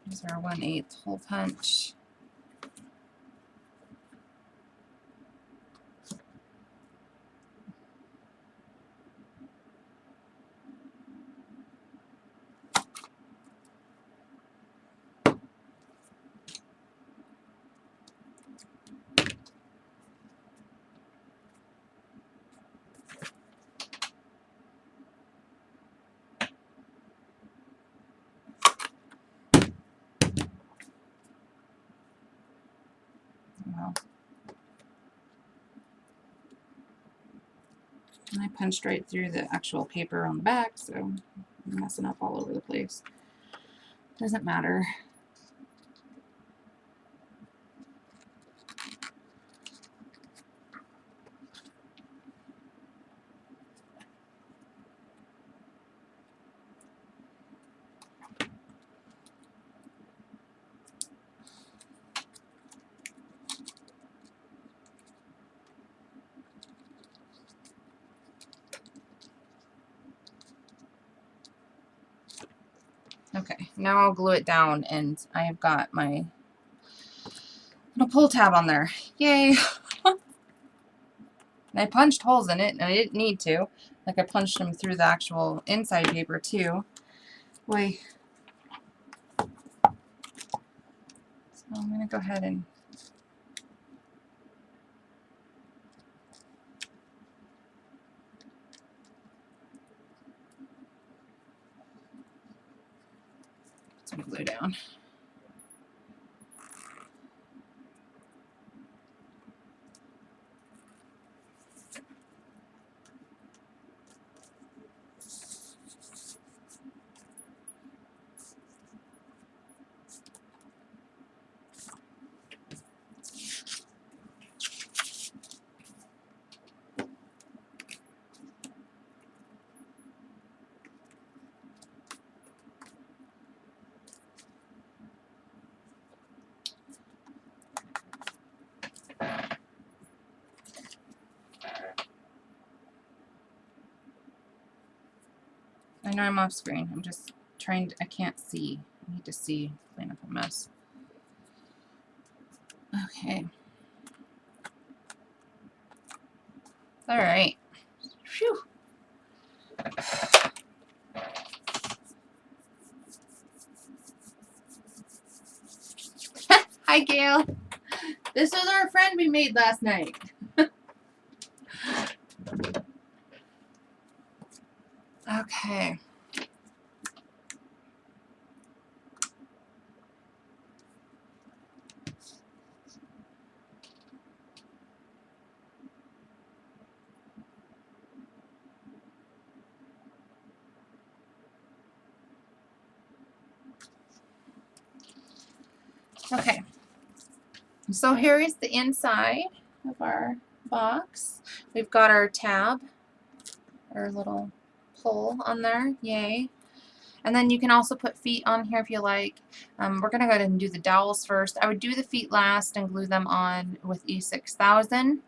Here's our 1/8 hole punch. Well, and I punched right through the actual paper on the back, so I'm messing up all over the place. Doesn't matter. Okay, now I'll glue it down, and I have got my little pull tab on there. Yay! And I punched holes in it, and I didn't need to. Like, I punched them through the actual inside paper, too. Boy. So I'm going to go ahead and... put some glue down. I know I'm off screen. I'm just trying to, I can't see. I need to see, clean up a mess. Okay. All right. Phew. Hi, Gail. This was our friend we made last night. Okay. Okay. So here is the inside of our box. We've got our tab, our little pull on there. Yay. And then you can also put feet on here if you like. We're going to go ahead and do the dowels first. I would do the feet last and glue them on with E6000,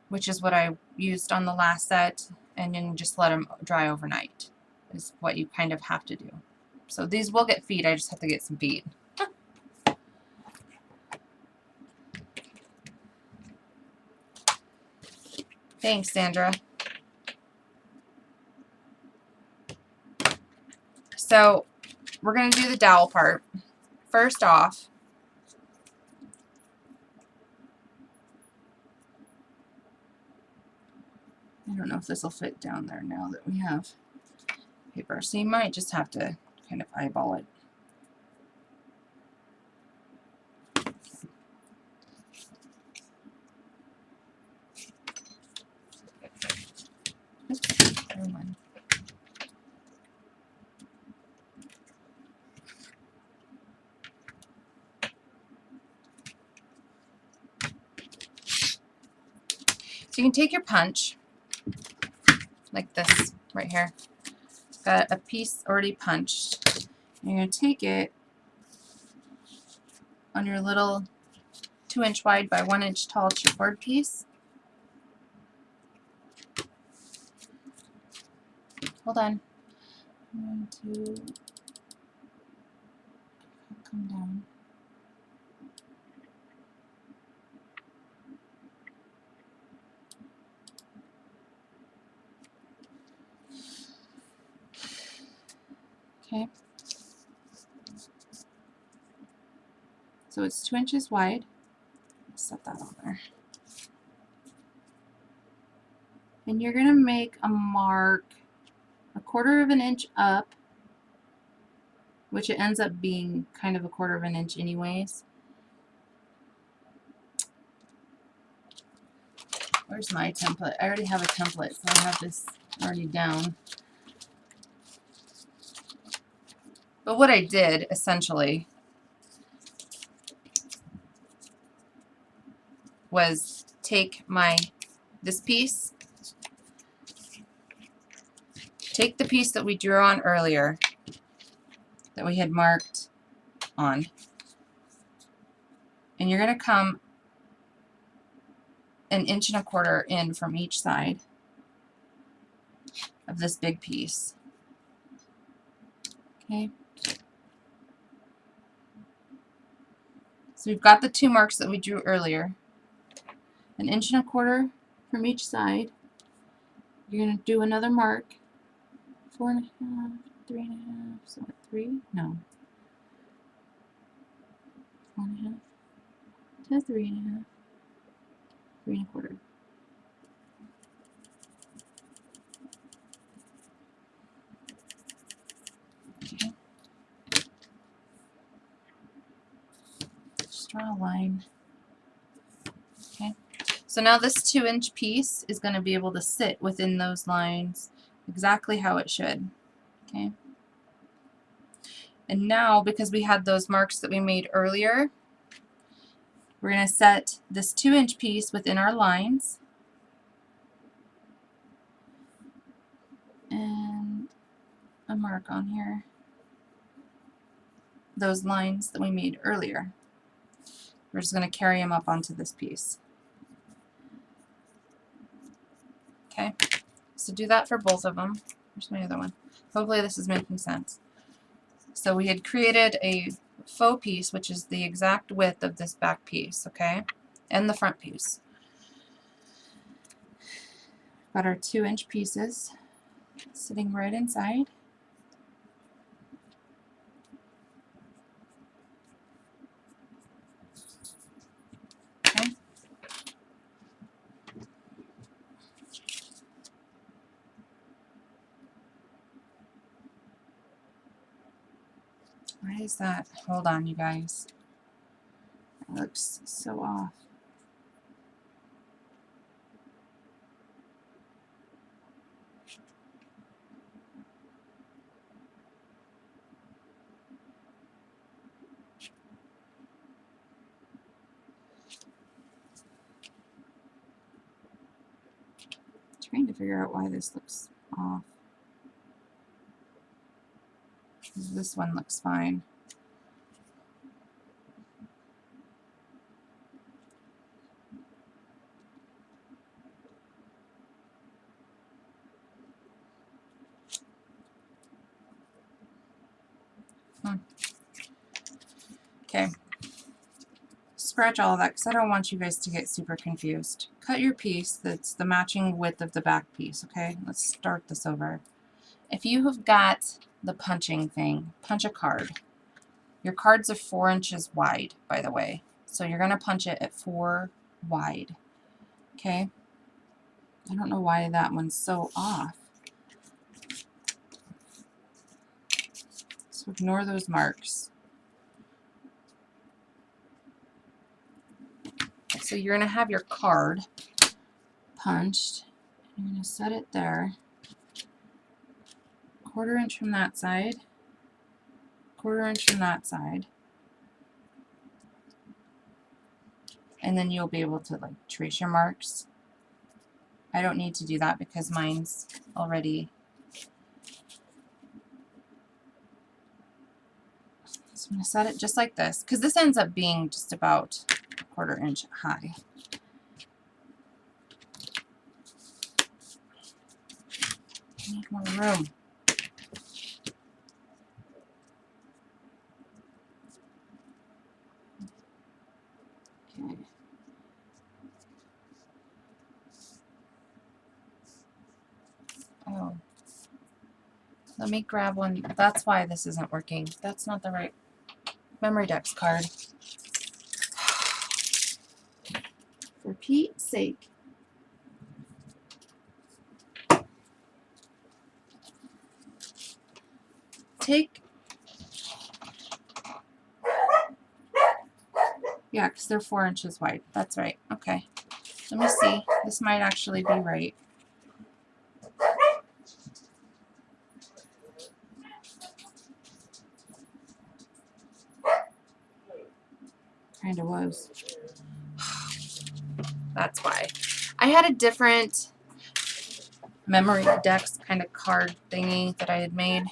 which is what I used on the last set, and then just let them dry overnight is what you kind of have to do. So these will get feet. I just have to get some feet. Thanks, Sandra. So we're going to do the dowel part. First off, I don't know if this will fit down there now that we have paper. So you might just have to kind of eyeball it. Oops, never mind. So you can take your punch, like this right here. Got a piece already punched. And you're going to take it on your little 2-inch wide by 1-inch tall chipboard piece. Hold on. 1, 2, come down. Okay. So it's 2 inches wide. Set that on there. And you're going to make a mark 1/4 of an inch up, which it ends up being kind of 1/4 of an inch anyways. Where's my template? I already have a template, so I have this already down. But what I did, essentially, was take this piece, take the piece that we drew on earlier, that we had marked on, and you're going to come 1 1/4 inches in from each side of this big piece. Okay. So we've got the 2 marks that we drew earlier. 1 1/4 inch from each side. You're going to do another mark. 4.5, 3.5, so 3? No. 4.5 to 3.5, 3.25. Okay. Just draw a line. Okay. So now this 2-inch piece is going to be able to sit within those lines exactly how it should. Okay. And now, because we had those marks that we made earlier, we're going to set this 2-inch piece within our lines. And a mark on here. Those lines that we made earlier. We're just going to carry them up onto this piece. Okay, so do that for both of them. Where's my other one? Hopefully this is making sense. So we had created a faux piece, which is the exact width of this back piece, okay, and the front piece. Got our 2-inch pieces sitting right inside. Okay. Why is that? Hold on, you guys. It looks so off. Trying to figure out why this looks off. This one looks fine. Okay. Scratch all of that because I don't want you guys to get super confused. Cut your piece that's the matching width of the back piece, okay? Let's start this over. If you have got the punching thing, punch a card. Your cards are 4 inches wide, by the way. So you're going to punch it at 4 wide, okay? I don't know why that one's so off. So ignore those marks. So you're going to have your card punched. You're going to set it there. 1/4 inch from that side. 1/4 inch from that side. And then you'll be able to like trace your marks. I don't need to do that because mine's already. So I'm going to set it just like this because this ends up being just about 1/4 inch high. I need more room. Okay. Oh. Let me grab one. That's why this isn't working. That's not the right Memorydex card. For Pete's sake. Take. Yeah, because they're 4 inches wide. That's right. Okay. Let me see. This might actually be right. Kind of was. That's why. I had a different Memorydex kind of card thingy that I had made.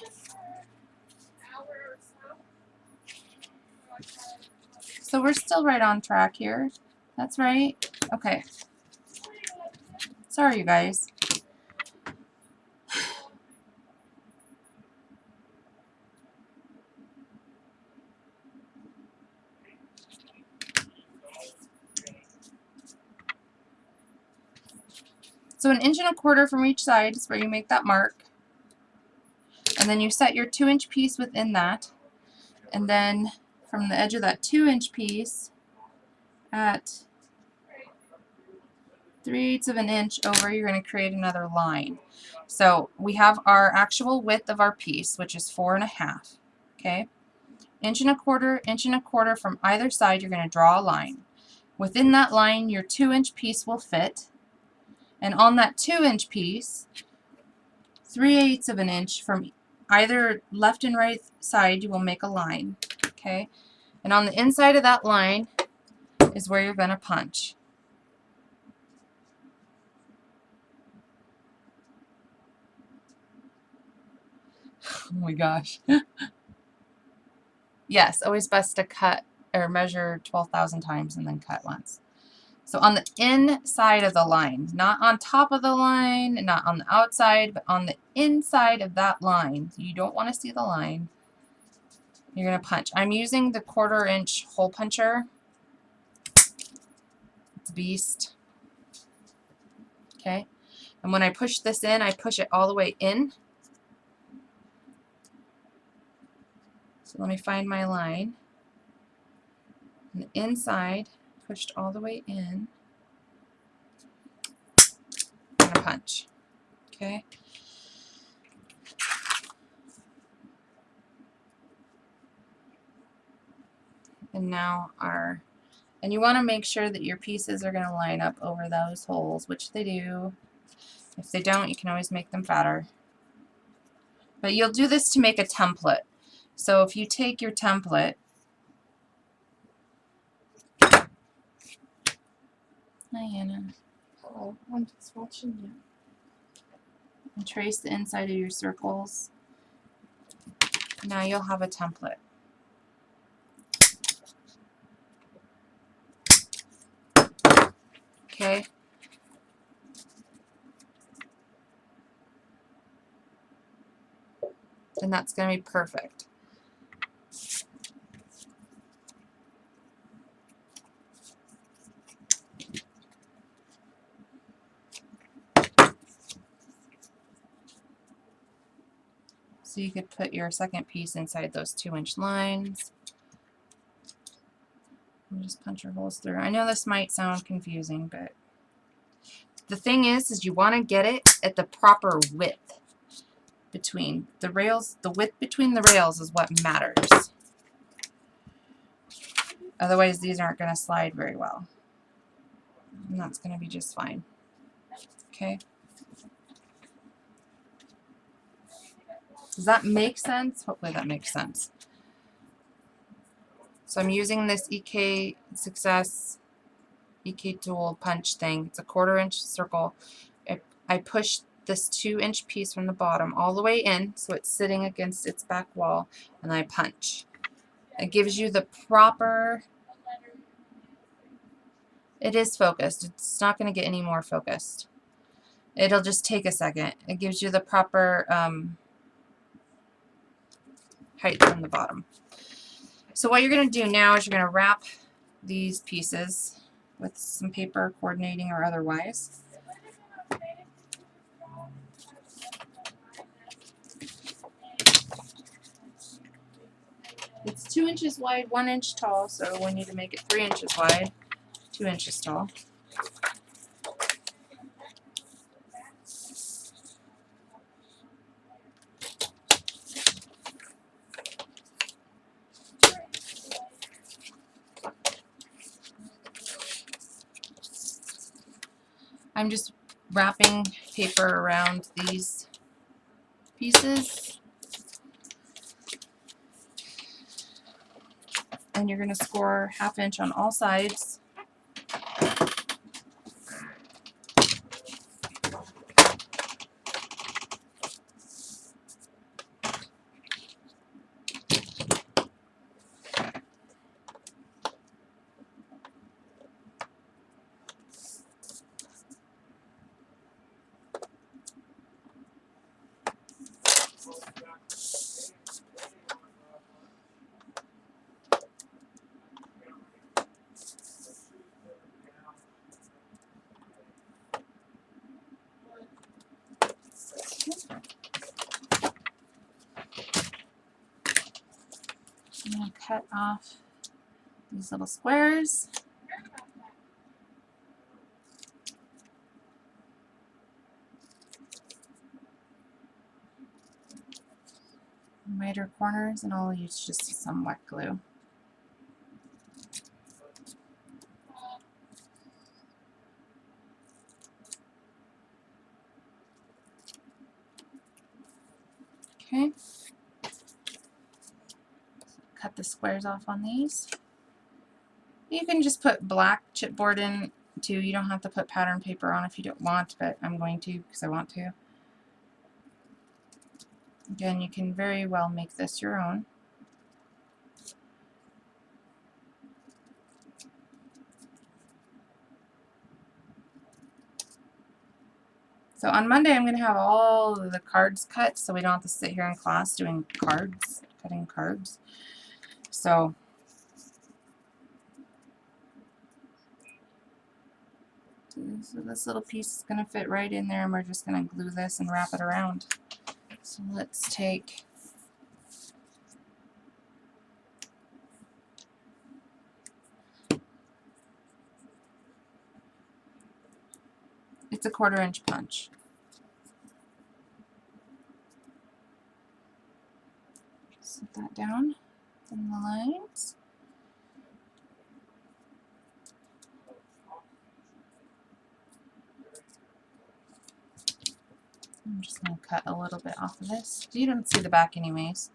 So we're still right on track here. That's right. Okay. Sorry, you guys. So 1.25 inches from each side is where you make that mark. And then you set your 2-inch piece within that. And then from the edge of that 2-inch piece at 3/8 of an inch over, you're going to create another line. So we have our actual width of our piece, which is 4.5. Okay, 1.25 inches from either side, you're going to draw a line. Within that line, your 2-inch piece will fit. And on that 2-inch piece, 3/8 of an inch from either left and right side, you will make a line. Okay, and on the inside of that line is where you're going to punch. Oh my gosh. Yes, always best to cut or measure 12,000 times and then cut once. So on the inside of the line, not on top of the line, not on the outside, but on the inside of that line. You don't want to see the line. You're going to punch. I'm using the 1/4 inch hole puncher. It's a beast. Okay. And when I push this in, I push it all the way in. So let me find my line. And the inside, pushed all the way in. I'm going to punch. Okay. And now and you want to make sure that your pieces are going to line up over those holes, which they do. If they don't, you can always make them fatter. But you'll do this to make a template. So if you take your template, Diana, Oh, I'm just watching you. and trace the inside of your circles, now you'll have a template. Okay? And that's going to be perfect. So you could put your second piece inside those 2-inch lines. And just punch your holes through. I know this might sound confusing, but the thing is you want to get it at the proper width between the rails. The width between the rails is what matters. Otherwise, these aren't going to slide very well. And that's going to be just fine. Okay? Does that make sense? Hopefully that makes sense. So I'm using this EK Success EK Tool punch thing. It's a 1/4 inch circle. I push this 2-inch piece from the bottom all the way in so it's sitting against its back wall, and I punch. It gives you the proper... It is focused. It's not going to get any more focused. It'll just take a second. It gives you the proper height from the bottom. So what you're going to do now is you're going to wrap these pieces with some paper, coordinating or otherwise. It's 2 inches wide, 1 inch tall, so we need to make it 3 inches wide, 2 inches tall. I'm just wrapping paper around these pieces. And you're going to score 1/2 inch on all sides. I'm going to cut off these little squares. Wider corners, and I'll use just some wet glue. Okay. Cut the squares off on these. You can just put black chipboard in too. You don't have to put pattern paper on if you don't want, but I'm going to because I want to. Again, you can very well make this your own. So on Monday, I'm going to have all of the cards cut so we don't have to sit here in class doing cards, cutting cards. So this little piece is going to fit right in there, and we're just going to glue this and wrap it around. So let's take it's a 1/4 inch punch. Set that down in the lines. I'm just going to cut a little bit off of this. You don't see the back anyways.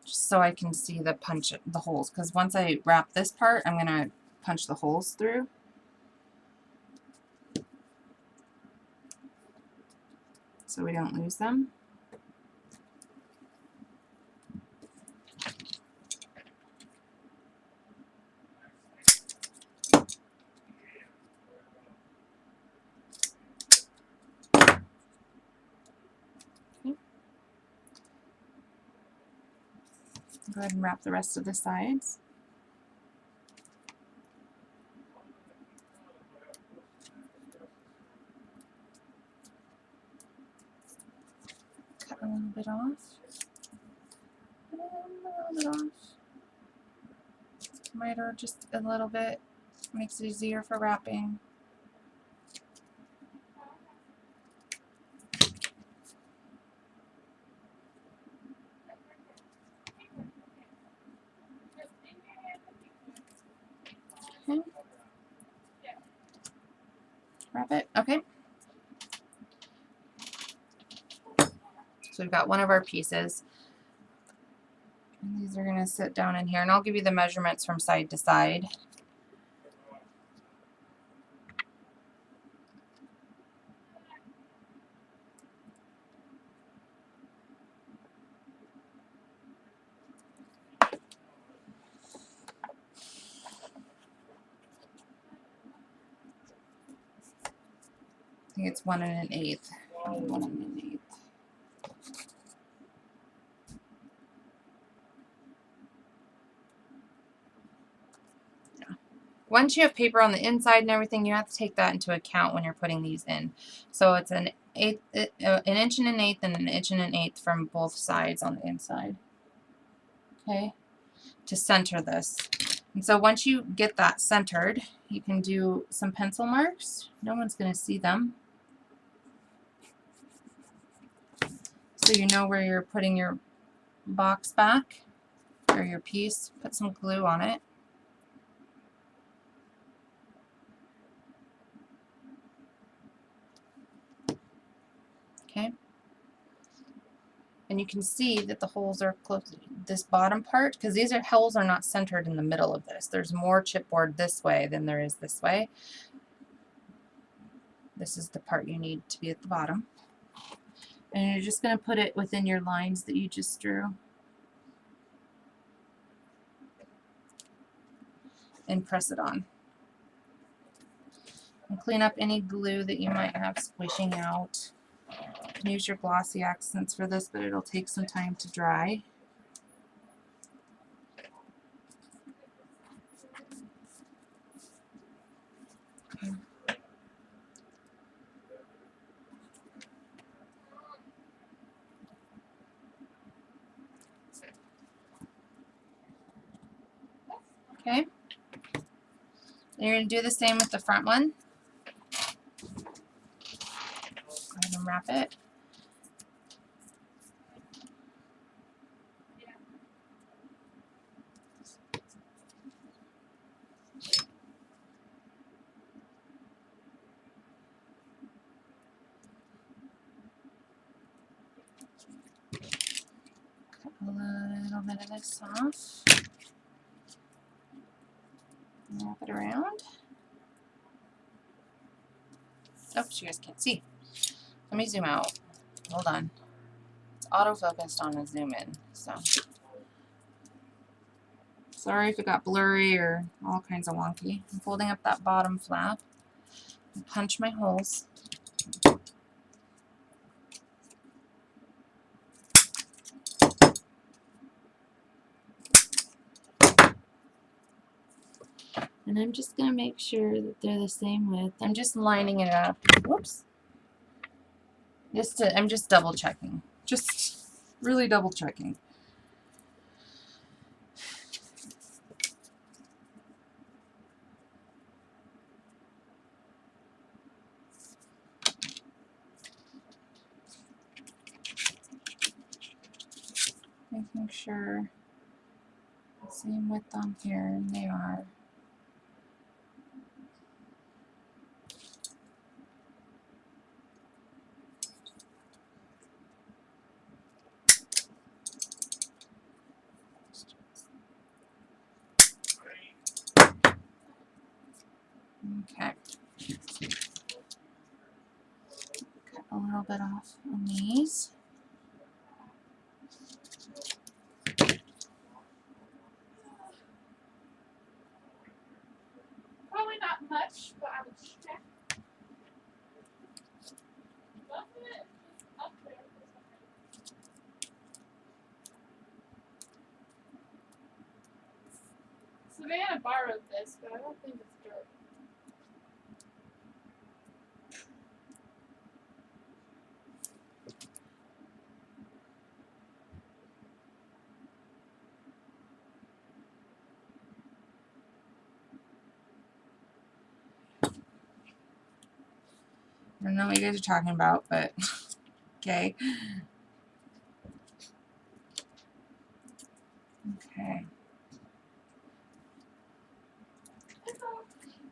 Just so I can see the punch, the holes. Because once I wrap this part, I'm going to punch the holes through. So we don't lose them. Okay. Go ahead and wrap the rest of the sides. Cut a little bit off. And a little bit off. Miter just a little bit. Makes it easier for wrapping. Okay. Wrap it. Okay. So we've got one of our pieces. And these are going to sit down in here, and I'll give you the measurements from side to side. I think it's 1 1/8. 1 1/8. Yeah. Once you have paper on the inside and everything, you have to take that into account when you're putting these in. So it's an 1 inch and 1/8 and an 1 inch and 1/8 from both sides on the inside. Okay, to center this. And so once you get that centered, you can do some pencil marks. No one's going to see them. So you know where you're putting your box back or your piece. Put some glue on it. Okay. And you can see that the holes are close. This bottom part, because these holes are not centered in the middle of this. There's more chipboard this way than there is this way. This is the part you need to be at the bottom. And you're just going to put it within your lines that you just drew. And press it on. And clean up any glue that you might have squishing out. You can use your glossy accents for this, but it'll take some time to dry. Okay. Okay. You're going to do the same with the front one. Go ahead and wrap it. Cut a little bit of this off. Wrap it around. Oh, you guys can't see. Let me zoom out. Hold on. It's auto-focused on a zoom in, so. Sorry if it got blurry or all kinds of wonky. I'm folding up that bottom flap and punch my holes. And I'm just going to make sure that they're the same width. I'm just lining it up. Whoops. I'm just double checking. Just really double checking. Making sure the same width on here, and they are. Okay. Cut a little bit off on these. Probably not much, but I would check. Nothing is up there for some reason. Savannah borrowed this, but I don't think it's dirt. I don't know what you guys are talking about, but okay. Okay.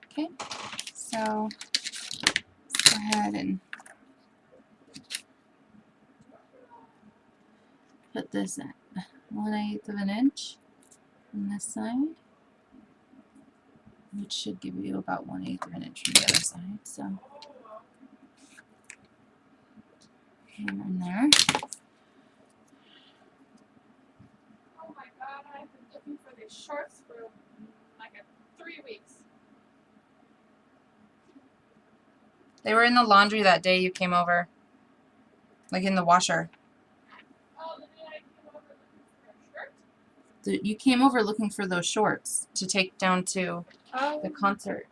Okay. So let's go ahead and put this at 1/8 of an inch on this side, which should give you about 1/8 of an inch from the other side. So hammer in there. Oh my god, I've been looking for these shorts for like 3 weeks. They were in the laundry that day you came over, like in the washer. Oh, the day I came over looking for a shirt? You came over looking for those shorts to take down to Oh. the concert.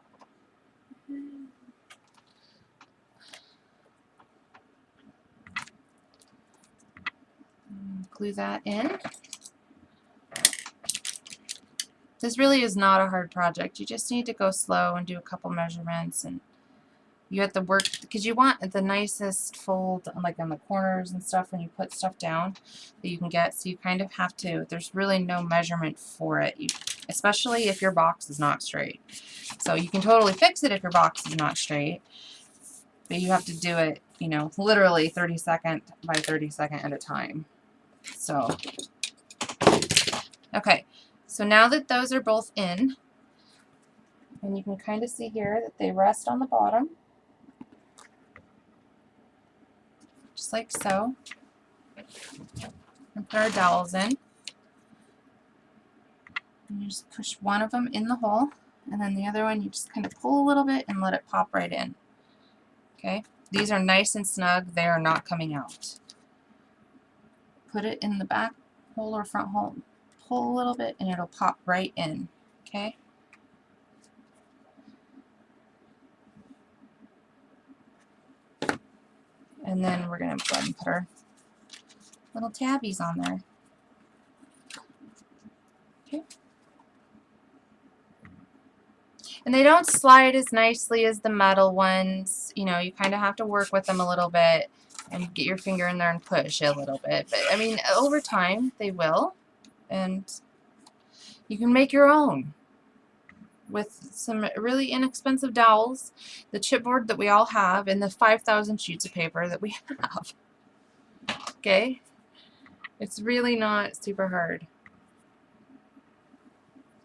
Glue that in. This really is not a hard project. You just need to go slow and do a couple measurements, and you have to work because you want the nicest fold like on the corners and stuff when you put stuff down that you can get, so you kind of have to, there's really no measurement for it, especially if your box is not straight. So you can totally fix it if your box is not straight, but you have to do it, you know, literally 30-second by 30-second at a time. So okay, so now that those are both in, and you can kind of see here that they rest on the bottom, just like so. And put our dowels in. And you just push one of them in the hole, and then the other one you just kind of pull a little bit and let it pop right in. Okay, these are nice and snug, they are not coming out. Put it in the back hole or front hole, pull a little bit and it'll pop right in. Okay. And then we're going to go ahead and put our little tabbies on there. Okay. And they don't slide as nicely as the metal ones. You know, you kind of have to work with them a little bit and get your finger in there and push a little bit. But, I mean, over time, they will. And you can make your own with some really inexpensive dowels, the chipboard that we all have, and the 5,000 sheets of paper that we have. Okay? It's really not super hard.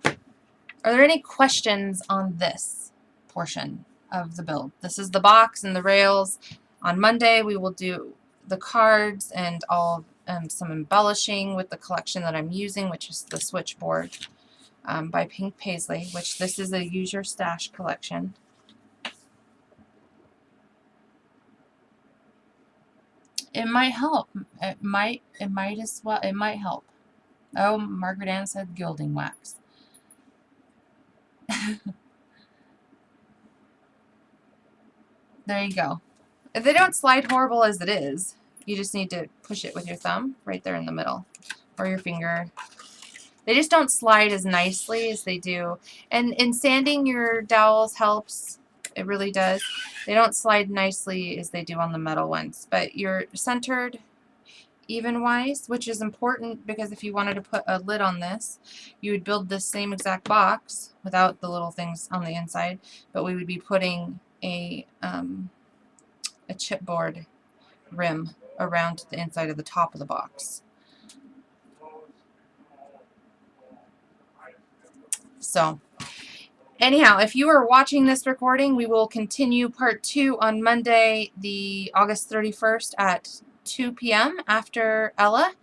Are there any questions on this portion of the build? This is the box and the rails. On Monday, we will do the cards and all some embellishing with the collection that I'm using, which is the switchboard by Pink Paisley, which this is a Use Your Stash collection. It might help. It might as well. It might help. Oh, Margaret Ann said gilding wax. There you go. If they don't slide horrible as it is, you just need to push it with your thumb right there in the middle or your finger. They just don't slide as nicely as they do. And sanding your dowels helps. It really does. They don't slide nicely as they do on the metal ones. But you're centered even-wise, which is important because if you wanted to put a lid on this, you would build this same exact box without the little things on the inside, but we would be putting a chipboard rim around the inside of the top of the box. So anyhow, if you are watching this recording, we will continue part 2 on Monday, the August 31st at 2 p.m. after Ella,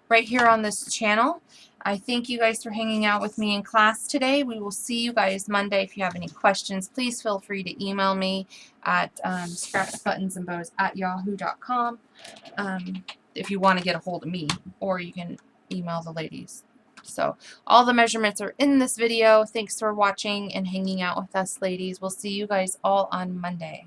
right here on this channel. I thank you guys for hanging out with me in class today. We will see you guys Monday. If you have any questions, please feel free to email me at scrapsbuttonsandbows@yahoo.com if you want to get a hold of me, or you can email the ladies. So all the measurements are in this video. Thanks for watching and hanging out with us, ladies. We'll see you guys all on Monday.